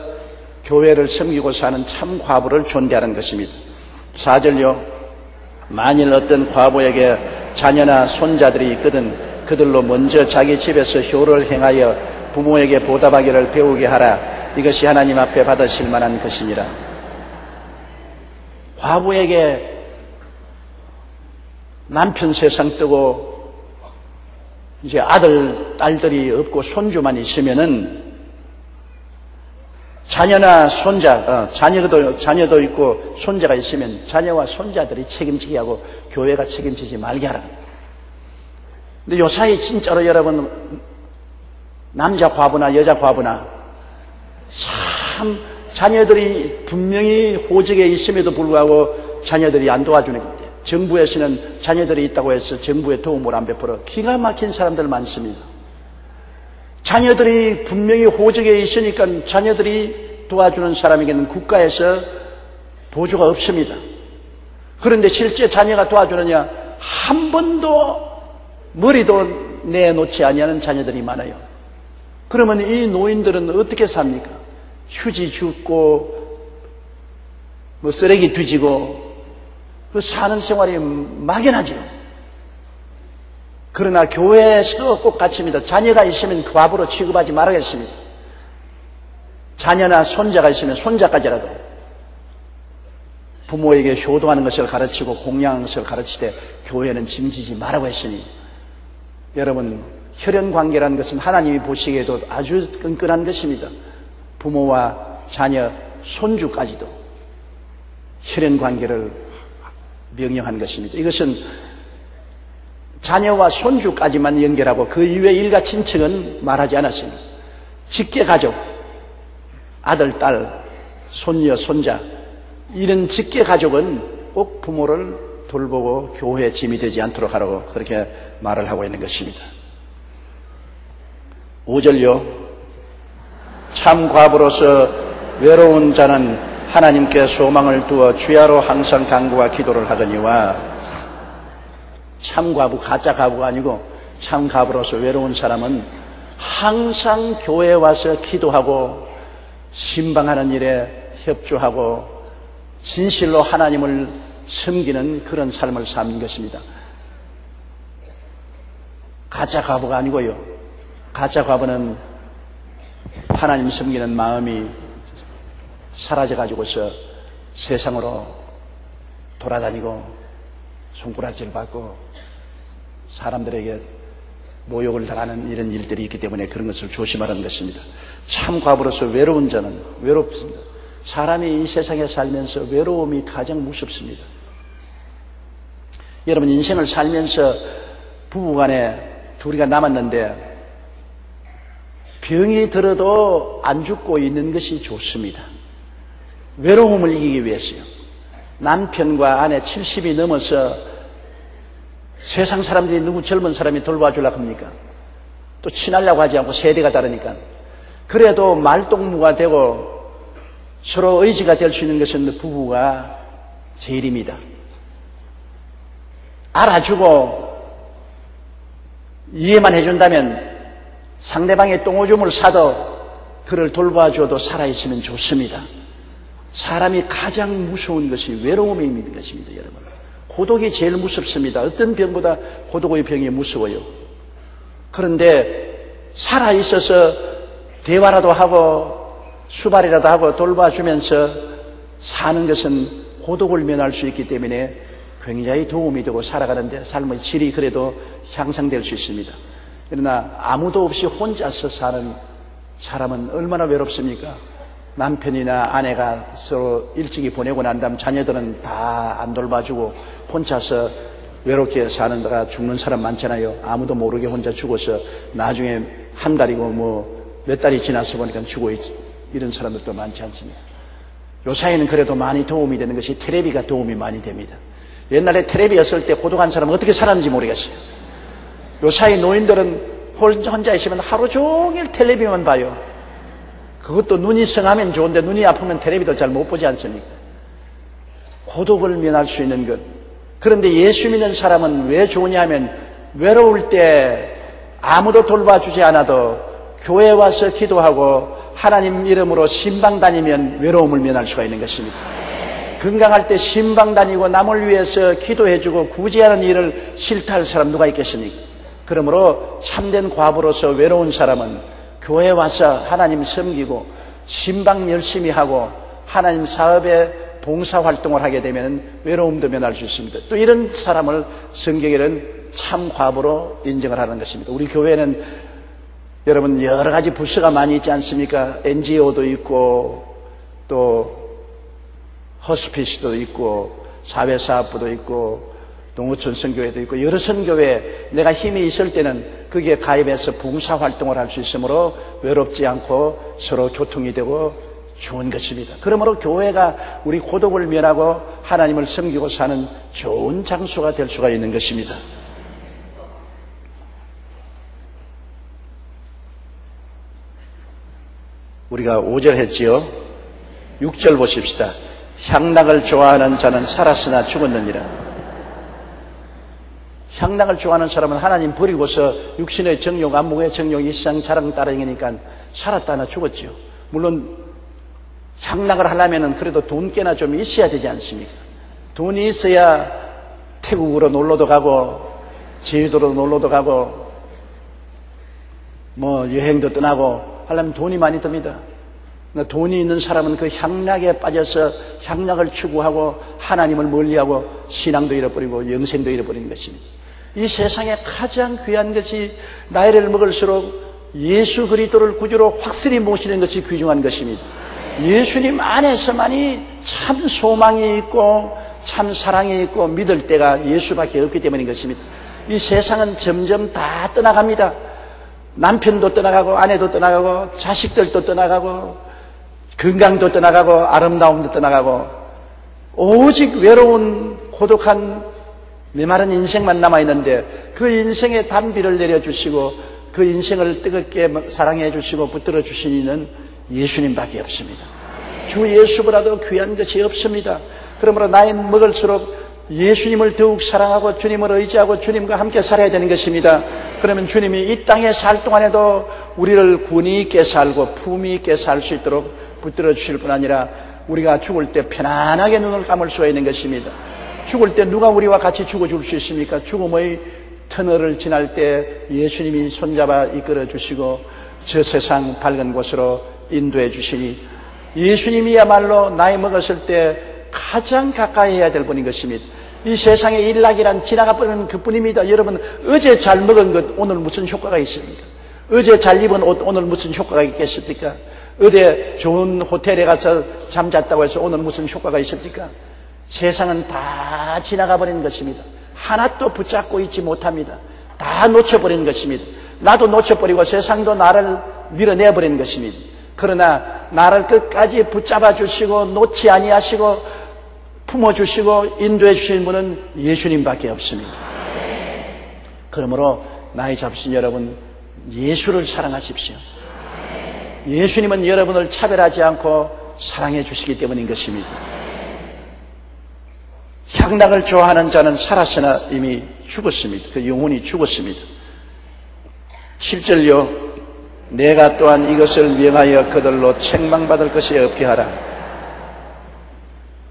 교회를 섬기고 사는 참 과부를 존대하는 것입니다. 4절요. 만일 어떤 과부에게 자녀나 손자들이 있거든 그들로 먼저 자기 집에서 효를 행하여 부모에게 보답하기를 배우게 하라. 이것이 하나님 앞에 받으실 만한 것이니라. 과부에게 남편 세상 뜨고 이제 아들, 딸들이 없고 손주만 있으면은 자녀나 손자, 자녀도 있고 손자가 있으면 자녀와 손자들이 책임지게 하고 교회가 책임지지 말게 하라. 근데 요사이 진짜로 여러분 남자 과부나 여자 과부나 참 자녀들이 분명히 호적에 있음에도 불구하고 자녀들이 안 도와주는 건데 정부에서는 자녀들이 있다고 해서 정부의 도움을 안 베풀어 기가 막힌 사람들 많습니다. 자녀들이 분명히 호적에 있으니까 자녀들이 도와주는 사람에게는 국가에서 보조가 없습니다. 그런데 실제 자녀가 도와주느냐 한 번도 머리도 내놓지 아니하는 자녀들이 많아요. 그러면 이 노인들은 어떻게 삽니까? 휴지 줍고 쓰레기 뒤지고 그 사는 생활이 막연하죠. 그러나 교회에서도 꼭 같습니다. 자녀가 있으면 과부로 취급하지 말아야겠습니다. 자녀나 손자가 있으면 손자까지라도 부모에게 효도하는 것을 가르치고 공양하는 것을 가르치되 교회는 짐지지 말라고 했으니 여러분 혈연관계라는 것은 하나님이 보시기에도 아주 끈끈한 것입니다. 부모와 자녀, 손주까지도 혈연관계를 명령한 것입니다. 이것은 자녀와 손주까지만 연결하고 그 이외 일가 친척은 말하지 않았습니다. 직계가족, 아들, 딸, 손녀, 손자 이런 직계가족은 꼭 부모를 돌보고 교회에 짐이 되지 않도록 하라고 그렇게 말을 하고 있는 것입니다. 5절요. 참 과부로서 외로운 자는 하나님께 소망을 두어 주야로 항상 간구와 기도를 하거니와 참 과부, 가짜 과부가 아니고 참 과부로서 외로운 사람은 항상 교회에 와서 기도하고 신방하는 일에 협조하고 진실로 하나님을 섬기는 그런 삶을 사는 것입니다. 가짜 과부가 아니고요. 가짜 과부는 하나님 섬기는 마음이 사라져가지고서 세상으로 돌아다니고 손가락질 받고 사람들에게 모욕을 당하는 이런 일들이 있기 때문에 그런 것을 조심하라는 것입니다. 참 과부로서 외로운 자는 외롭습니다. 사람이 이 세상에 살면서 외로움이 가장 무섭습니다. 여러분 인생을 살면서 부부간에 둘이가 남았는데 병이 들어도 안 죽고 있는 것이 좋습니다. 외로움을 이기기 위해서요. 남편과 아내 70이 넘어서 세상 사람들이 누구 젊은 사람이 돌봐주려고 합니까? 또 친하려고 하지 않고 세대가 다르니까. 그래도 말동무가 되고 서로 의지가 될 수 있는 것은 부부가 제일입니다. 알아주고 이해만 해준다면 상대방의 똥오줌을 사도 그를 돌봐줘도 살아있으면 좋습니다. 사람이 가장 무서운 것이 외로움이 있는 것입니다, 여러분. 고독이 제일 무섭습니다. 어떤 병보다 고독의 병이 무서워요. 그런데 살아있어서 대화라도 하고 수발이라도 하고 돌봐주면서 사는 것은 고독을 면할 수 있기 때문에 굉장히 도움이 되고 살아가는데 삶의 질이 그래도 향상될 수 있습니다. 그러나 아무도 없이 혼자서 사는 사람은 얼마나 외롭습니까? 남편이나 아내가 서로 일찍이 보내고 난 다음 자녀들은 다 안 돌봐주고 혼자서 외롭게 사는 데가 죽는 사람 많잖아요. 아무도 모르게 혼자 죽어서 나중에 한 달이고 뭐 몇 달이 지나서 보니까 죽어 있지. 이런 사람들도 많지 않습니까? 요사이는 그래도 많이 도움이 되는 것이 텔레비가 도움이 많이 됩니다. 옛날에 텔레비였을 때 고독한 사람은 어떻게 살았는지 모르겠어요. 요사이 노인들은 혼자 있으면 하루 종일 텔레비만 봐요. 그것도 눈이 성하면 좋은데 눈이 아프면 텔레비도 잘 못 보지 않습니까? 고독을 면할 수 있는 것. 그런데 예수 믿는 사람은 왜 좋으냐 하면 외로울 때 아무도 돌봐주지 않아도 교회에 와서 기도하고 하나님 이름으로 신방 다니면 외로움을 면할 수가 있는 것입니다. 건강할 때 신방 다니고 남을 위해서 기도해주고 구제하는 일을 싫다할 사람 누가 있겠습니까? 그러므로 참된 과부로서 외로운 사람은 교회에 와서 하나님 섬기고 신방 열심히 하고 하나님 사업에 봉사활동을 하게 되면 외로움도 면할 수 있습니다. 또 이런 사람을 성경에는 참 과부로 인정을 하는 것입니다. 우리 교회는 여러분 여러 가지 부서가 많이 있지 않습니까? NGO도 있고 또 허스피스도 있고 사회사업부도 있고 농어촌 선교회도 있고 여러 선교회 내가 힘이 있을 때는 거기에 가입해서 봉사활동을 할 수 있으므로 외롭지 않고 서로 교통이 되고 좋은 것입니다. 그러므로 교회가 우리 고독을 면하고 하나님을 섬기고 사는 좋은 장소가 될 수가 있는 것입니다. 우리가 5절 했지요. 6절 보십시다. 향락을 좋아하는 자는 살았으나 죽었느니라. 향락을 좋아하는 사람은 하나님 버리고서 육신의 정욕, 안목의 정욕, 이상 자랑 따라다니니까 살았다나 죽었지요. 물론 향락을 하려면 그래도 돈 꽤나 좀 있어야 되지 않습니까? 돈이 있어야 태국으로 놀러도 가고 제주도로 놀러도 가고 뭐 여행도 떠나고 하려면 돈이 많이 듭니다. 돈이 있는 사람은 그 향락에 빠져서 향락을 추구하고 하나님을 멀리하고 신앙도 잃어버리고 영생도 잃어버리는 것입니다. 이 세상에 가장 귀한 것이 나이를 먹을수록 예수 그리스도를 구주로 확실히 모시는 것이 귀중한 것입니다. 예수님 안에서만이 참 소망이 있고 참 사랑이 있고 믿을 때가 예수밖에 없기 때문인 것입니다. 이 세상은 점점 다 떠나갑니다. 남편도 떠나가고 아내도 떠나가고 자식들도 떠나가고 건강도 떠나가고 아름다움도 떠나가고 오직 외로운 고독한 메마른 인생만 남아있는데 그 인생에 단비를 내려주시고 그 인생을 뜨겁게 사랑해 주시고 붙들어 주신 이는 예수님밖에 없습니다. 주 예수보다도 귀한 것이 없습니다. 그러므로 나이 먹을수록 예수님을 더욱 사랑하고 주님을 의지하고 주님과 함께 살아야 되는 것입니다. 그러면 주님이 이 땅에 살 동안에도 우리를 군이 있게 살고 품위 있게 살 수 있도록 붙들어 주실 뿐 아니라 우리가 죽을 때 편안하게 눈을 감을 수가 있는 것입니다. 죽을 때 누가 우리와 같이 죽어줄 수 있습니까? 죽음의 터널을 지날 때 예수님이 손잡아 이끌어 주시고 저 세상 밝은 곳으로 인도해 주시니 예수님이야말로 나이 먹었을 때 가장 가까이 해야 될 분인 것입니다. 이 세상의 일락이란 지나가 버리는 그뿐입니다. 여러분 어제 잘 먹은 것 오늘 무슨 효과가 있습니까? 어제 잘 입은 옷 오늘 무슨 효과가 있겠습니까? 어제 좋은 호텔에 가서 잠잤다고 해서 오늘 무슨 효과가 있습니까? 세상은 다 지나가 버리는 것입니다. 하나도 붙잡고 있지 못합니다. 다 놓쳐버리는 것입니다. 나도 놓쳐버리고 세상도 나를 밀어내버리는 것입니다. 그러나 나를 끝까지 붙잡아 주시고 놓지 아니하시고 품어주시고 인도해 주시는 분은 예수님밖에 없습니다. 그러므로 나이 잡으신 여러분 예수를 사랑하십시오. 예수님은 여러분을 차별하지 않고 사랑해 주시기 때문인 것입니다. 향락을 좋아하는 자는 살았으나 이미 죽었습니다. 그 영혼이 죽었습니다. 7절요. 내가 또한 이것을 명하여 그들로 책망받을 것이 없게 하라.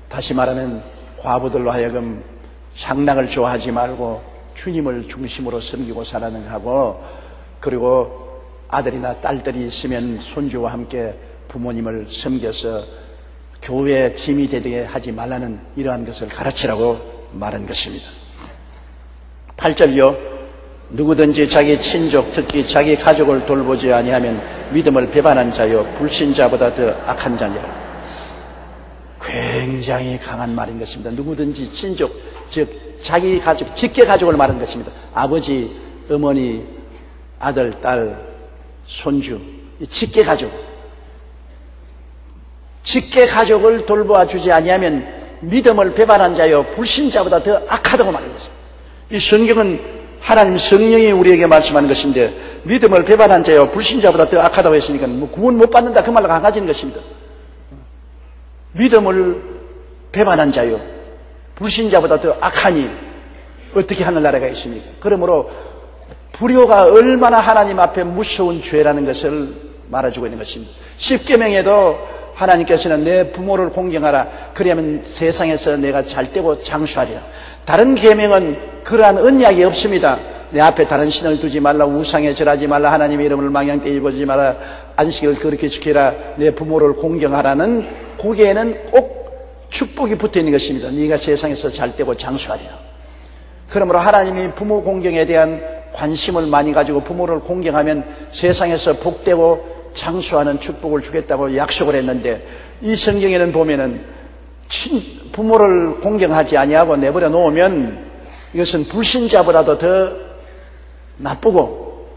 다시 말하면 과부들로 하여금 향락을 좋아하지 말고 주님을 중심으로 섬기고 살아가는 하고 그리고 아들이나 딸들이 있으면 손주와 함께 부모님을 섬겨서 교회에 짐이 되게 하지 말라는 이러한 것을 가르치라고 말한 것입니다. 8절요. 누구든지 자기 친족, 특히 자기 가족을 돌보지 아니하면 믿음을 배반한 자요 불신자보다 더 악한 자니라. 굉장히 강한 말인 것입니다. 누구든지 친족, 즉 자기 가족, 직계 가족을 말하는 것입니다. 아버지, 어머니, 아들, 딸, 손주, 직계 가족. 직계 가족을 돌보아주지 아니하면 믿음을 배반한 자요 불신자보다 더 악하다고 말하는 것입니다. 이 성경은 하나님 성령이 우리에게 말씀하는 것인데 믿음을 배반한 자요 불신자보다 더 악하다고 했으니까 뭐 구원 못 받는다 그 말로 강해지는 것입니다. 믿음을 배반한 자요 불신자보다 더 악하니 어떻게 하늘나라가 있습니까? 그러므로 불효가 얼마나 하나님 앞에 무서운 죄라는 것을 말해주고 있는 것입니다. 십계명에도 하나님께서는 내 부모를 공경하라. 그러면 세상에서 내가 잘되고 장수하리라. 다른 계명은 그러한 언약이 없습니다. 내 앞에 다른 신을 두지 말라. 우상에 절하지 말라. 하나님의 이름을 망령되이 입어주지 말라. 안식을 그렇게 지키라. 내 부모를 공경하라는 거기에는 꼭 축복이 붙어 있는 것입니다. 네가 세상에서 잘되고 장수하리라. 그러므로 하나님이 부모 공경에 대한 관심을 많이 가지고 부모를 공경하면 세상에서 복되고 장수하는 축복을 주겠다고 약속을 했는데 이 성경에는 보면은 부모를 공경하지 아니하고 내버려 놓으면 이것은 불신자보다도 더 나쁘고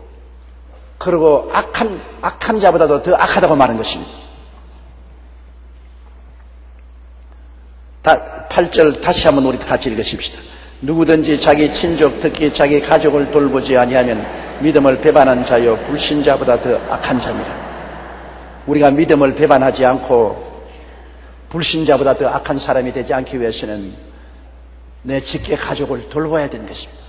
그리고 악한 자보다도 더 악하다고 말한 것입니다. 8절 다시 한번 우리 같이 읽으십시다. 누구든지 자기 친족 특히 자기 가족을 돌보지 아니하면 믿음을 배반한 자요 불신자보다 더 악한 자니라. 우리가 믿음을 배반하지 않고 불신자보다 더 악한 사람이 되지 않기 위해서는 내 직계 가족을 돌봐야 되는 것입니다.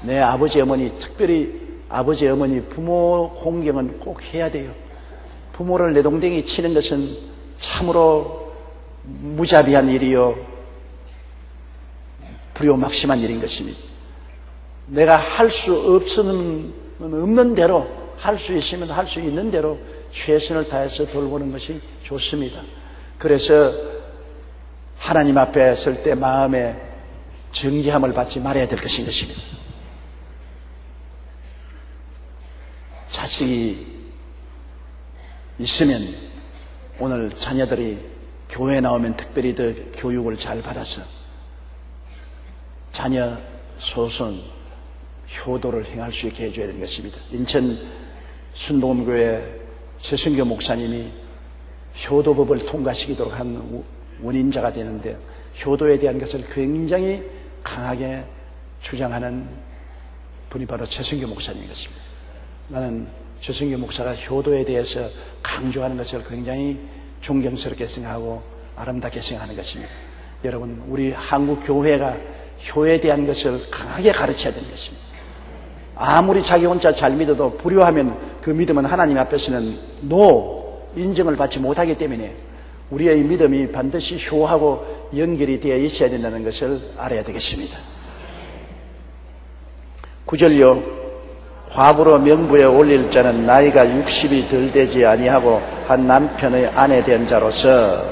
내 아버지 어머니, 특별히 아버지 어머니 부모 공경은 꼭 해야 돼요. 부모를 내동댕이 치는 것은 참으로 무자비한 일이요 불효막심한 일인 것입니다. 내가 할 수 없는 대로 할 수 있으면 할 수 있는 대로 최선을 다해서 돌보는 것이 좋습니다. 그래서 하나님 앞에 설 때 마음에 정죄함을 받지 말아야 될 것인 것입니다. 자식이 있으면 오늘 자녀들이 교회에 나오면 특별히 더 교육을 잘 받아서 자녀 소손 효도를 행할 수 있게 해줘야 되는 것입니다. 인천 순복음교회 최승교 목사님이 효도법을 통과시키도록 한 원인자가 되는데 효도에 대한 것을 굉장히 강하게 주장하는 분이 바로 최승교 목사님인 것입니다. 나는 최승교 목사가 효도에 대해서 강조하는 것을 굉장히 존경스럽게 생각하고 아름답게 생각하는 것입니다. 여러분 우리 한국 교회가 효에 대한 것을 강하게 가르쳐야 되는 것입니다. 아무리 자기 혼자 잘 믿어도 불효하면 그 믿음은 하나님 앞에서는 인정을 받지 못하기 때문에 우리의 믿음이 반드시 효하고 연결이 되어 있어야 된다는 것을 알아야 되겠습니다. 9절요. 과부로 명부에 올릴 자는 나이가 60이 덜 되지 아니하고 한 남편의 아내 된 자로서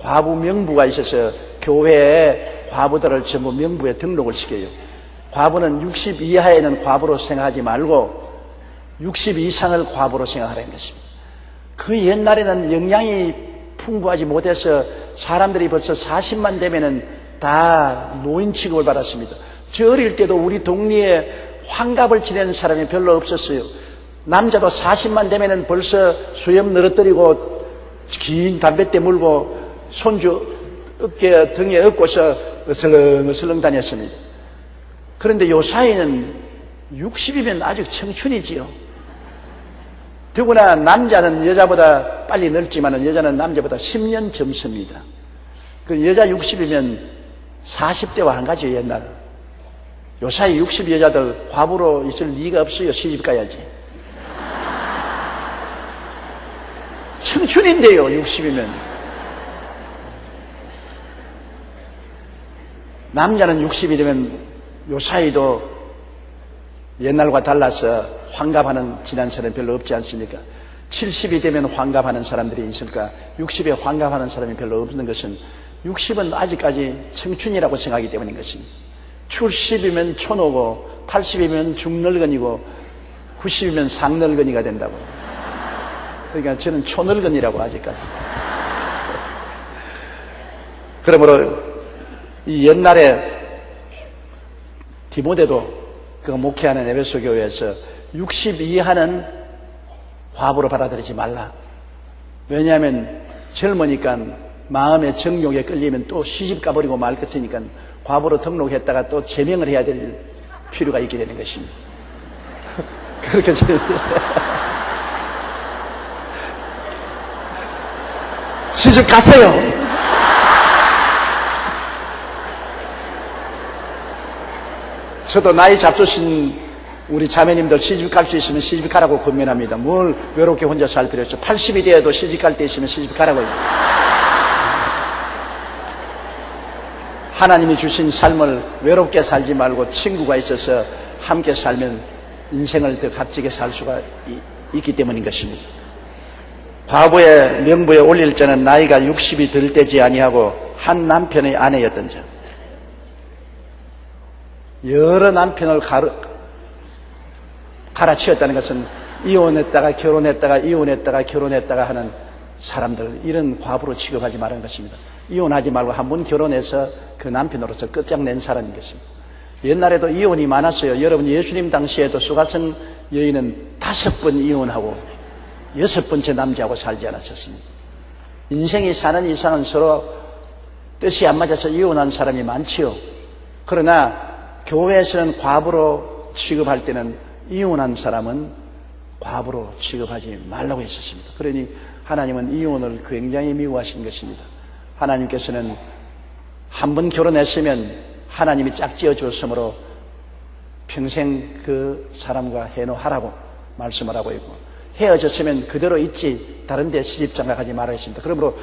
과부 명부가 있어서 교회에 과부들을 전부 명부에 등록을 시켜요. 과부는 60 이하에는 과부로 생각하지 말고 60 이상을 과부로 생각하라는 것입니다. 그 옛날에는 영양이 풍부하지 못해서 사람들이 벌써 40만 되면은 다 노인 취급을 받았습니다. 저 어릴 때도 우리 동리에 환갑을 지내는 사람이 별로 없었어요. 남자도 40만 되면은 벌써 수염 늘어뜨리고 긴 담뱃대 물고 손주 어깨 등에 업고서 어슬렁어슬렁 다녔습니다. 그런데 요 사이는 60이면 아직 청춘이지요. 더구나 남자는 여자보다 빨리 늙지만 여자는 남자보다 10년 젊습니다. 그 여자 60이면 40대와 한 가지요. 옛날 요 사이 60 여자들 과부로 있을 리가 없어요. 시집 가야지. 청춘인데요 60이면. 남자는 60이 되면 요 사이도 옛날과 달라서 환갑하는 지난 사람이 별로 없지 않습니까? 70이 되면 환갑하는 사람들이 있을까? 60에 환갑하는 사람이 별로 없는 것은 60은 아직까지 청춘이라고 생각하기 때문인 것입니다. 70이면 초노고 80이면 중늙은이고 90이면 상늙은이가 된다고. 그러니까 저는 초늙은이라고 아직까지. 그러므로 이 옛날에 디모데도 그 목회하는 에베소 교회에서 60 이하는 과부로 받아들이지 말라. 왜냐하면 젊으니까 마음의 정욕에 끌리면 또 시집 가버리고 말 것이니까 과부로 등록했다가 또 제명을 해야 될 필요가 있게 되는 것입니다. 그렇게 시집 가세요. 저도 나이 잡수신 우리 자매님들 시집 갈 수 있으면 시집 가라고 권면합니다. 뭘 외롭게 혼자 살 필요 없죠. 80이 돼도 시집 갈 때 있으면 시집 가라고요. 하나님이 주신 삶을 외롭게 살지 말고 친구가 있어서 함께 살면 인생을 더 값지게 살 수가 있기 때문인 것입니다. 과부의 명부에 올릴 자는 나이가 60이 덜 되지 아니하고 한 남편의 아내였던 자. 여러 남편을 갈아치웠다는 것은 이혼했다가 결혼했다가 이혼했다가 결혼했다가 하는 사람들, 이런 과부로 취급하지 말라는 것입니다. 이혼하지 말고 한 번 결혼해서 그 남편으로서 끝장낸 사람인 것입니다. 옛날에도 이혼이 많았어요. 여러분, 예수님 당시에도 수가성 여인은 5번 이혼하고 6번째 남자하고 살지 않았었습니다. 인생이 사는 이상은 서로 뜻이 안 맞아서 이혼한 사람이 많지요. 그러나 교회에서는 과부로 취급할 때는 이혼한 사람은 과부로 취급하지 말라고 했었습니다. 그러니 하나님은 이혼을 굉장히 미워하신 것입니다. 하나님께서는 한 번 결혼했으면 하나님이 짝지어 주었으므로 평생 그 사람과 해노하라고 말씀을 하고 있고, 헤어졌으면 그대로 있지 다른 데 시집장가 가지 말아야 했습니다. 그러므로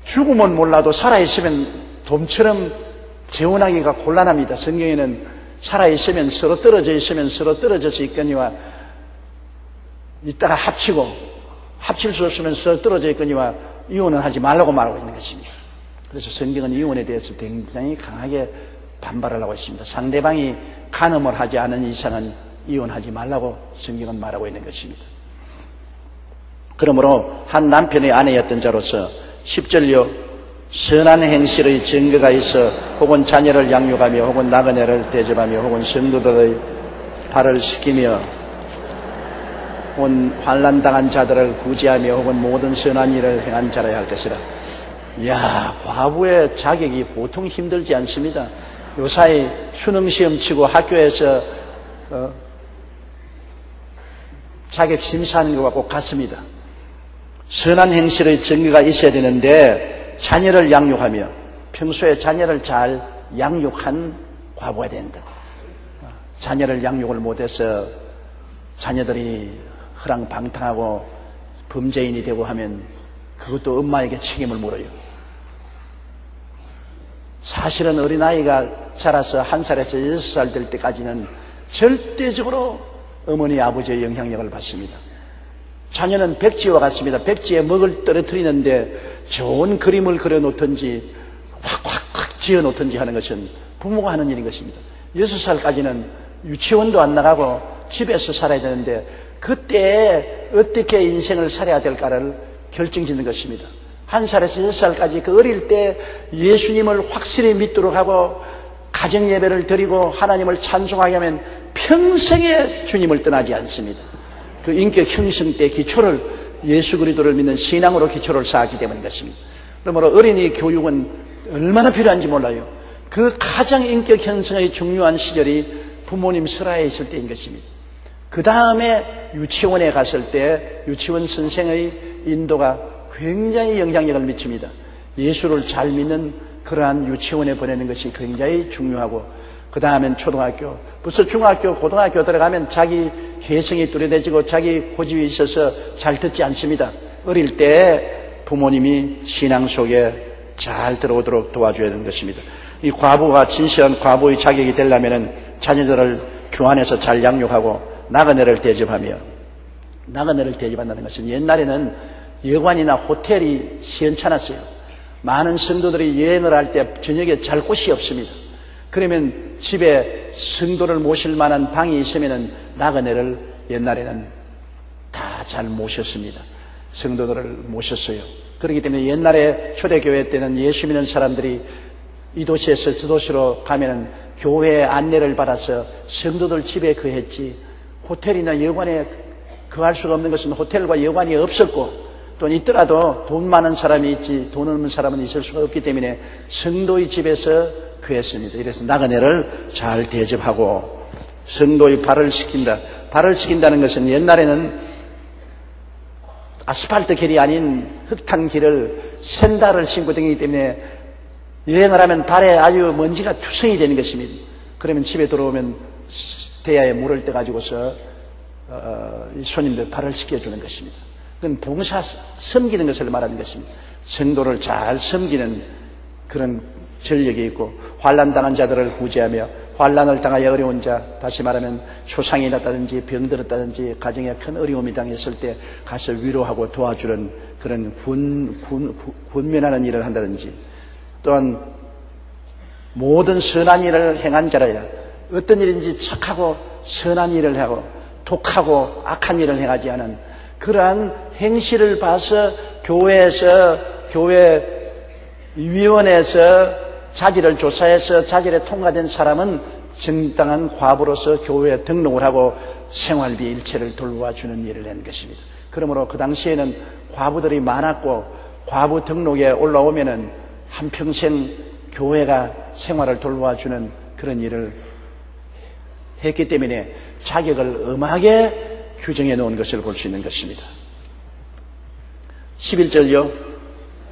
죽으면 몰라도 살아있으면 돔처럼 재혼하기가 곤란합니다. 성경에는 살아있으면 서로 떨어져 있으면 서로 떨어져서 있거니와 이따가 합칠 수 없으면 서로 떨어져 있거니와 이혼은 하지 말라고 말하고 있는 것입니다. 그래서 성경은 이혼에 대해서 굉장히 강하게 반발을 하고 있습니다. 상대방이 간음을 하지 않은 이상은 이혼하지 말라고 성경은 말하고 있는 것입니다. 그러므로 한 남편의 아내였던 자로서 10절요, 선한 행실의 증거가 있어 혹은 자녀를 양육하며 혹은 나그네를 대접하며 혹은 성도들의 발을 씻기며 혹은 환난당한 자들을 구제하며 혹은 모든 선한 일을 행한 자라야 할 것이라. 이야, 과부의 자격이 보통 힘들지 않습니다. 요사이 수능시험 치고 학교에서 자격 심사하는 것과 꼭 같습니다. 선한 행실의 증거가 있어야 되는데 자녀를 양육하며, 평소에 자녀를 잘 양육한 과부가 된다. 자녀를 양육을 못해서 자녀들이 허랑방탕하고 범죄인이 되고 하면 그것도 엄마에게 책임을 물어요. 사실은 어린아이가 자라서 1살에서 6살 될 때까지는 절대적으로 어머니 아버지의 영향력을 받습니다. 자녀는 백지와 같습니다. 백지에 먹을 떨어뜨리는데 좋은 그림을 그려놓든지 확 지어놓든지 하는 것은 부모가 하는 일인 것입니다. 6살까지는 유치원도 안 나가고 집에서 살아야 되는데 그때 어떻게 인생을 살아야 될까를 결정짓는 것입니다. 1살에서 6살까지 그 어릴 때 예수님을 확실히 믿도록 하고 가정예배를 드리고 하나님을 찬송하게 하면 평생에 주님을 떠나지 않습니다. 그 인격 형성 때 기초를 예수 그리스도를 믿는 신앙으로 기초를 쌓았기 때문인 것입니다. 그러므로 어린이 교육은 얼마나 필요한지 몰라요. 그 가장 인격 형성의 중요한 시절이 부모님 설화에 있을 때인 것입니다. 그 다음에 유치원에 갔을 때 유치원 선생의 인도가 굉장히 영향력을 미칩니다. 예수를 잘 믿는 그러한 유치원에 보내는 것이 굉장히 중요하고, 그 다음엔 초등학교, 벌써 중학교, 고등학교 들어가면 자기 개성이 뚜렷해지고 자기 고집이 있어서 잘 듣지 않습니다. 어릴 때 부모님이 신앙 속에 잘 들어오도록 도와줘야 하는 것입니다. 이 과부가 진실한 과부의 자격이 되려면 자녀들을 교환해서 잘 양육하고 나그네를 대접하며, 나그네를 대접한다는 것은 옛날에는 여관이나 호텔이 시원찮았어요. 많은 성도들이 여행을 할 때 저녁에 잘 곳이 없습니다. 그러면 집에 성도를 모실 만한 방이 있으면 나그네를 옛날에는 다 잘 모셨습니다. 성도들을 모셨어요. 그렇기 때문에 옛날에 초대교회 때는 예수 믿는 사람들이 이 도시에서 저 도시로 가면은 교회 안내를 받아서 성도들 집에 거했지, 호텔이나 여관에 거할 수가 없는 것은 호텔과 여관이 없었고, 또 있더라도 돈 많은 사람이 있지 돈 없는 사람은 있을 수가 없기 때문에 성도의 집에서 거했습니다. 이래서 나그네를 잘 대접하고 성도의 발을 씻긴다. 발을 씻긴다는 것은 옛날에는 아스팔트 길이 아닌 흙탕 길을 샌달을 신고 다니기 때문에 여행을 하면 발에 아주 먼지가 투성이 되는 것입니다. 그러면 집에 들어오면 대야에 물을 떠가지고서 손님들 발을 씻겨주는 것입니다. 그건 봉사 섬기는 것을 말하는 것입니다. 성도를 잘 섬기는 그런 전력이 있고, 환난당한 자들을 구제하며 환난을 당하여 어려운 자, 다시 말하면 소상이 났다든지 병들었다든지 가정에 큰 어려움이 당했을 때 가서 위로하고 도와주는 그런 군면하는 일을 한다든지, 또한 모든 선한 일을 행한 자라야 어떤 일인지 착하고 선한 일을 하고 독하고 악한 일을 행하지 않은 그러한 행실을 봐서 교회에서 교회 위원회에서 자질을 조사해서 자질에 통과된 사람은 정당한 과부로서 교회에 등록을 하고 생활비 일체를 돌봐주는 일을 한 것입니다. 그러므로 그 당시에는 과부들이 많았고, 과부 등록에 올라오면은 한평생 교회가 생활을 돌봐주는 그런 일을 했기 때문에 자격을 엄하게 규정해 놓은 것을 볼 수 있는 것입니다. 11절요.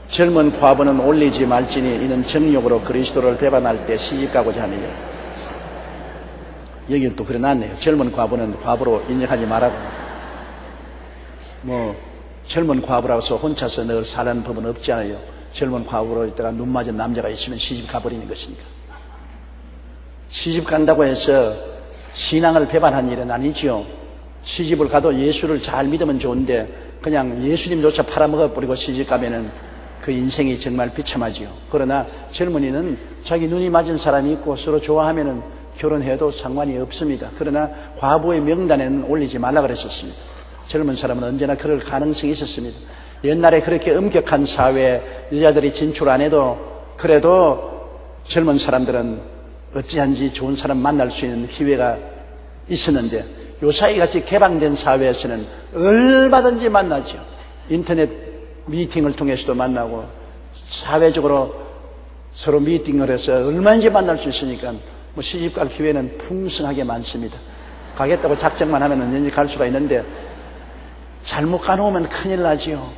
젊은 과부는 올리지 말지니 이는 정욕으로 그리스도를 배반할 때 시집가고자 하느니라. 여기는 또 그래 놨네요. 젊은 과부는 과부로 인정하지 말라고. 젊은 과부라고 해서 혼자서 늘 사는 법은 없잖아요. 젊은 과부로 있다가 눈 맞은 남자가 있으면 시집 가버리는 것이니까. 시집 간다고 해서 신앙을 배반한 일은 아니지요. 시집을 가도 예수를 잘 믿으면 좋은데 그냥 예수님조차 팔아먹어버리고 시집 가면은 그 인생이 정말 비참하지요. 그러나 젊은이는 자기 눈이 맞은 사람이 있고 서로 좋아하면은 결혼해도 상관이 없습니다. 그러나 과부의 명단에는 올리지 말라 그랬었습니다. 젊은 사람은 언제나 그럴 가능성이 있었습니다. 옛날에 그렇게 엄격한 사회에 여자들이 진출 안 해도 그래도 젊은 사람들은 어찌한지 좋은 사람 만날 수 있는 기회가 있었는데, 요사이같이 개방된 사회에서는 얼마든지 만나죠. 인터넷 미팅을 통해서도 만나고 사회적으로 서로 미팅을 해서 얼마든지 만날 수 있으니까 시집갈 기회는 풍성하게 많습니다. 가겠다고 작정만 하면 언제든지 갈 수가 있는데 잘못 가놓으면 큰일 나지요.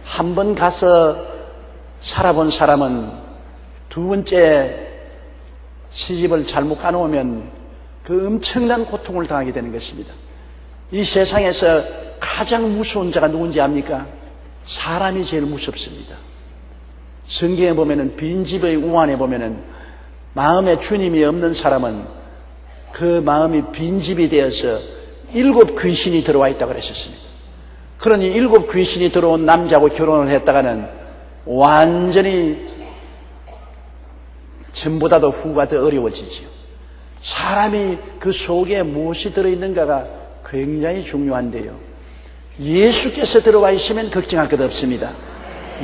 한 번 가서 살아본 사람은 두 번째 시집을 잘못 가놓으면 그 엄청난 고통을 당하게 되는 것입니다. 이 세상에서 가장 무서운 자가 누군지 압니까? 사람이 제일 무섭습니다. 성경에 보면은 빈집의 우환에 보면은 마음에 주님이 없는 사람은 그 마음이 빈집이 되어서 7 귀신이 들어와 있다고 그랬었습니다. 그러니 7 귀신이 들어온 남자하고 결혼을 했다가는 완전히 전보다도 후가 더 어려워지죠. 사람이 그 속에 무엇이 들어있는가가 굉장히 중요한데요. 예수께서 들어와 있으면 걱정할 것 없습니다.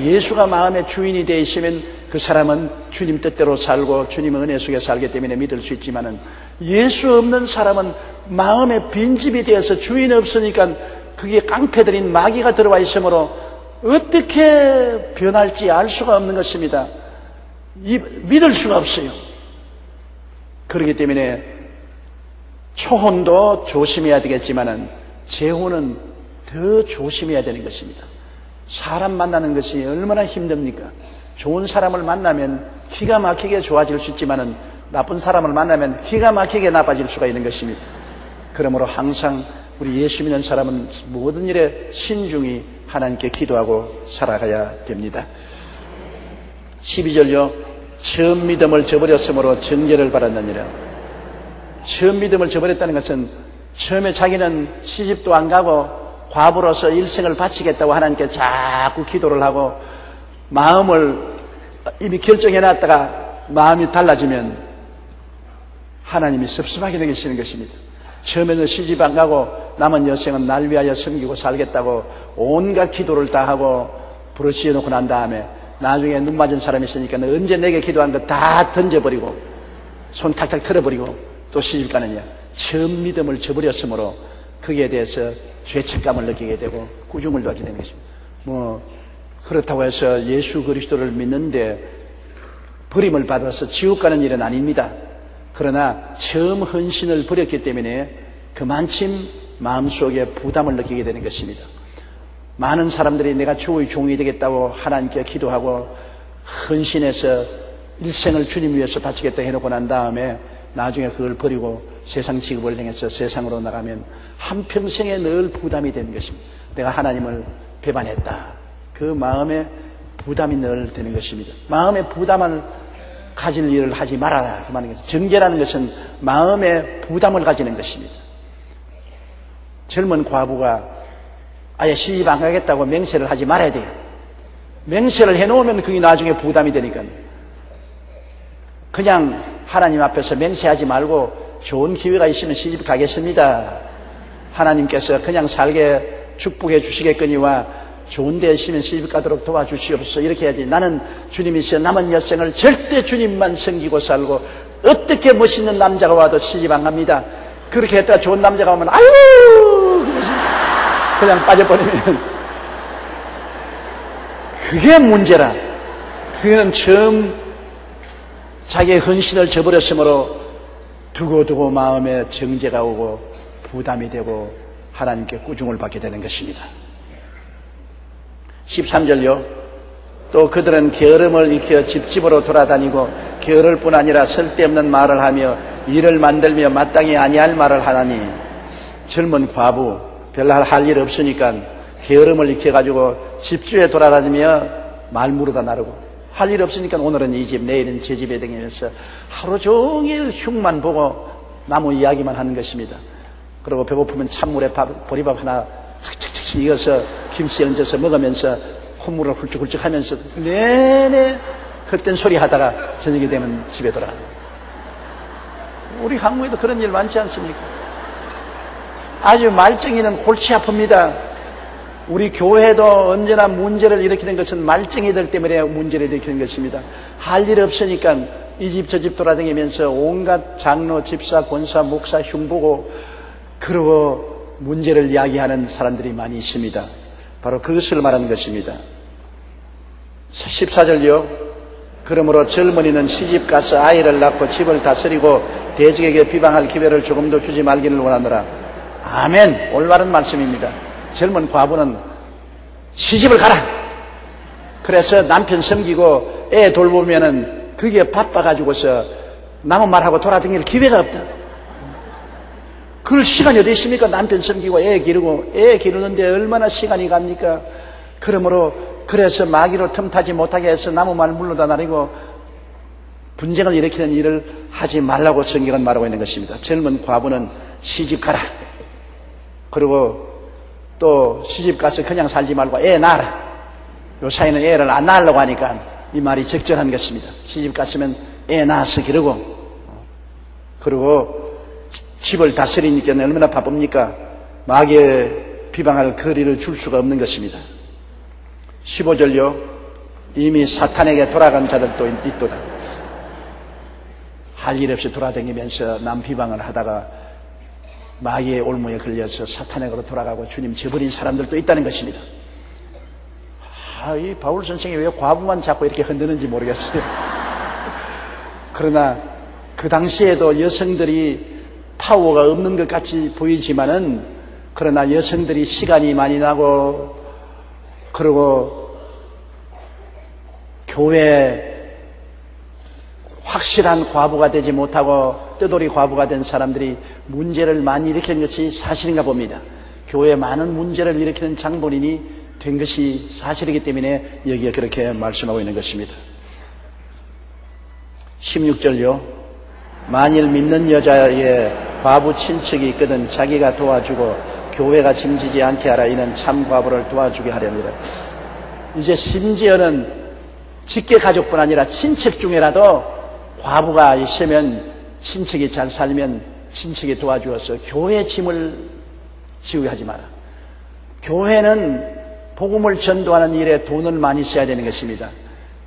예수가 마음의 주인이 되어 있으면 그 사람은 주님 뜻대로 살고 주님의 은혜 속에 살기 때문에 믿을 수 있지만은, 예수 없는 사람은 마음의 빈집이 되어서 주인 없으니까 그게 깡패들인 마귀가 들어와 있으므로 어떻게 변할지 알 수가 없는 것입니다. 믿을 수가 없어요. 그렇기 때문에 초혼도 조심해야 되겠지만은 재혼은 더 조심해야 되는 것입니다. 사람 만나는 것이 얼마나 힘듭니까? 좋은 사람을 만나면 기가 막히게 좋아질 수 있지만은 나쁜 사람을 만나면 기가 막히게 나빠질 수가 있는 것입니다. 그러므로 항상 우리 예수 믿는 사람은 모든 일에 신중히 하나님께 기도하고 살아가야 됩니다. 12절요. 처음 믿음을 저버렸으므로 정죄를 받았느니라. 처음 믿음을 저버렸다는 것은 처음에 자기는 시집도 안 가고 과부로서 일생을 바치겠다고 하나님께 자꾸 기도를 하고 마음을 이미 결정해놨다가 마음이 달라지면 하나님이 섭섭하게 되시는 것입니다. 처음에는 시집 안 가고 남은 여생은 날 위하여 섬기고 살겠다고 온갖 기도를 다 하고 부르짖어 놓고 난 다음에 나중에 눈 맞은 사람이 있으니까 언제 내게 기도한 거 다 던져버리고 손 탁탁 털어버리고 또 시집 가느냐. 처음 믿음을 저버렸으므로 거기에 대해서 죄책감을 느끼게 되고 꾸중을 받게 되는 것입니다. 그렇다고 해서 예수 그리스도를 믿는데 버림을 받아서 지옥 가는 일은 아닙니다. 그러나 처음 헌신을 버렸기 때문에 그만큼 마음속에 부담을 느끼게 되는 것입니다. 많은 사람들이 내가 주의 종이 되겠다고 하나님께 기도하고 헌신해서 일생을 주님 위해서 바치겠다 해놓고 난 다음에 나중에 그걸 버리고 세상 직업을 행해서 세상으로 나가면 한평생에 늘 부담이 되는 것입니다. 내가 하나님을 배반했다. 그 마음에 부담이 늘 되는 것입니다. 마음에 부담을 가질 일을 하지 말아라. 그 말인 것입니다. 정죄라는 것은 마음에 부담을 가지는 것입니다. 젊은 과부가 아예 시집 안 가겠다고 맹세를 하지 말아야 돼요. 맹세를 해놓으면 그게 나중에 부담이 되니까요. 그냥 하나님 앞에서 맹세하지 말고 좋은 기회가 있으면 시집 가겠습니다. 하나님께서 그냥 살게 축복해 주시겠거니와 좋은 데 있으면 시집 가도록 도와주시옵소서. 이렇게 해야지. 나는 주님이시여 남은 여생을 절대 주님만 섬기고 살고 어떻게 멋있는 남자가 와도 시집 안 갑니다. 그렇게 했다가 좋은 남자가 오면 아유 그냥 빠져버리면 그게 문제라. 그는 처음 자기의 헌신을 저버렸으므로 두고두고 마음에 정죄가 오고 부담이 되고 하나님께 꾸중을 받게 되는 것입니다. 13절요. 또 그들은 게으름을 익혀 집집으로 돌아다니고 게으를 뿐 아니라 쓸데없는 말을 하며 일을 만들며 마땅히 아니할 말을 하나니. 젊은 과부 별로 할 일 없으니까 게으름을 익혀가지고 집주에 돌아다니며 말 물어다 나르고 할 일 없으니까 오늘은 이 집 내일은 제 집에 다니면서 하루 종일 흉만 보고 나무 이야기만 하는 것입니다. 그리고 배고프면 찬물에 보리밥 하나 착착착 익어서 김치 얹어서 먹으면서 콧물을 훌쩍훌쩍 하면서 내내 헛된 소리 하다가 저녁이 되면 집에 돌아가요. 우리 한국에도 그런 일 많지 않습니까? 아주 말쟁이는 골치 아픕니다. 우리 교회도 언제나 문제를 일으키는 것은 말쟁이들 때문에 문제를 일으키는 것입니다. 할 일 없으니까 이 집 저 집 돌아다니면서 온갖 장로, 집사, 권사, 목사 흉보고 그러고 문제를 이야기하는 사람들이 많이 있습니다. 바로 그것을 말하는 것입니다. 14절요. 그러므로 젊은이는 시집 가서 아이를 낳고 집을 다스리고 대적에게 비방할 기회를 조금도 주지 말기를 원하노라. 아멘. 올바른 말씀입니다. 젊은 과부는 시집을 가라. 그래서 남편 섬기고 애 돌보면은 그게 바빠가지고서 남은 말하고 돌아다닐 기회가 없다. 그럴 시간이 어디 있습니까? 남편 섬기고 애 기르고 애 기르는데 얼마나 시간이 갑니까? 그러므로 그래서 마귀로 틈타지 못하게 해서 나무 말 물러다 나르고 분쟁을 일으키는 일을 하지 말라고 성경은 말하고 있는 것입니다. 젊은 과부는 시집 가라. 그리고 또 시집 가서 그냥 살지 말고 애 낳아라. 요사이는 애를 안 낳으려고 하니까 이 말이 적절한 것입니다. 시집 갔으면 애 낳아서 기르고 그리고 집을 다스리니까 얼마나 바쁩니까? 마귀의 비방할 거리를 줄 수가 없는 것입니다. 15절요. 이미 사탄에게 돌아간 자들도 있도다. 할 일 없이 돌아다니면서 남 비방을 하다가 마귀의 올무에 걸려서 사탄에게로 돌아가고 주님 저버린 사람들도 있다는 것입니다. 이 바울 선생이 왜 과부만 자꾸 이렇게 흔드는지 모르겠어요. 그러나 그 당시에도 여성들이 파워가 없는 것 같이 보이지만은 그러나 여성들이 시간이 많이 나고 그리고 교회 확실한 과부가 되지 못하고 떠돌이 과부가 된 사람들이 문제를 많이 일으키는 것이 사실인가 봅니다. 교회에 많은 문제를 일으키는 장본인이 된 것이 사실이기 때문에 여기에 그렇게 말씀하고 있는 것입니다. 16절요. 만일 믿는 여자의 과부 친척이 있거든 자기가 도와주고 교회가 짐지지 않게 하라. 이는 참 과부를 도와주게 하렵니다. 이제 심지어는 직계 가족뿐 아니라 친척 중에라도 과부가 있으면 친척이 잘 살면 친척이 도와주어서 교회 짐을 지우게 하지 마라. 교회는 복음을 전도하는 일에 돈을 많이 써야 되는 것입니다.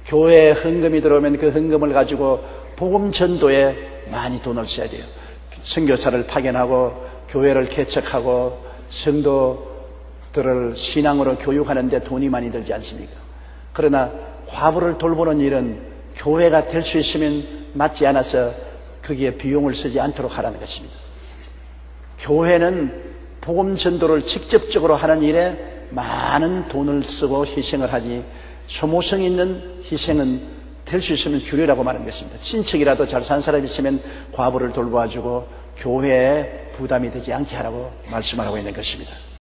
교회에 헌금이 들어오면 그 헌금을 가지고 복음 전도에 많이 돈을 써야 돼요. 선교사를 파견하고 교회를 개척하고 성도들을 신앙으로 교육하는 데 돈이 많이 들지 않습니까? 그러나 과부를 돌보는 일은 교회가 될 수 있으면 맞지 않아서 거기에 비용을 쓰지 않도록 하라는 것입니다. 교회는 복음 전도를 직접적으로 하는 일에 많은 돈을 쓰고 희생을 하지 소모성 있는 희생은 될 수 있으면 줄이라고 말하는 것입니다. 친척이라도 잘 사는 사람이 있으면 과부를 돌봐주고 교회에 부담이 되지 않게 하라고 말씀하고 있는 것입니다.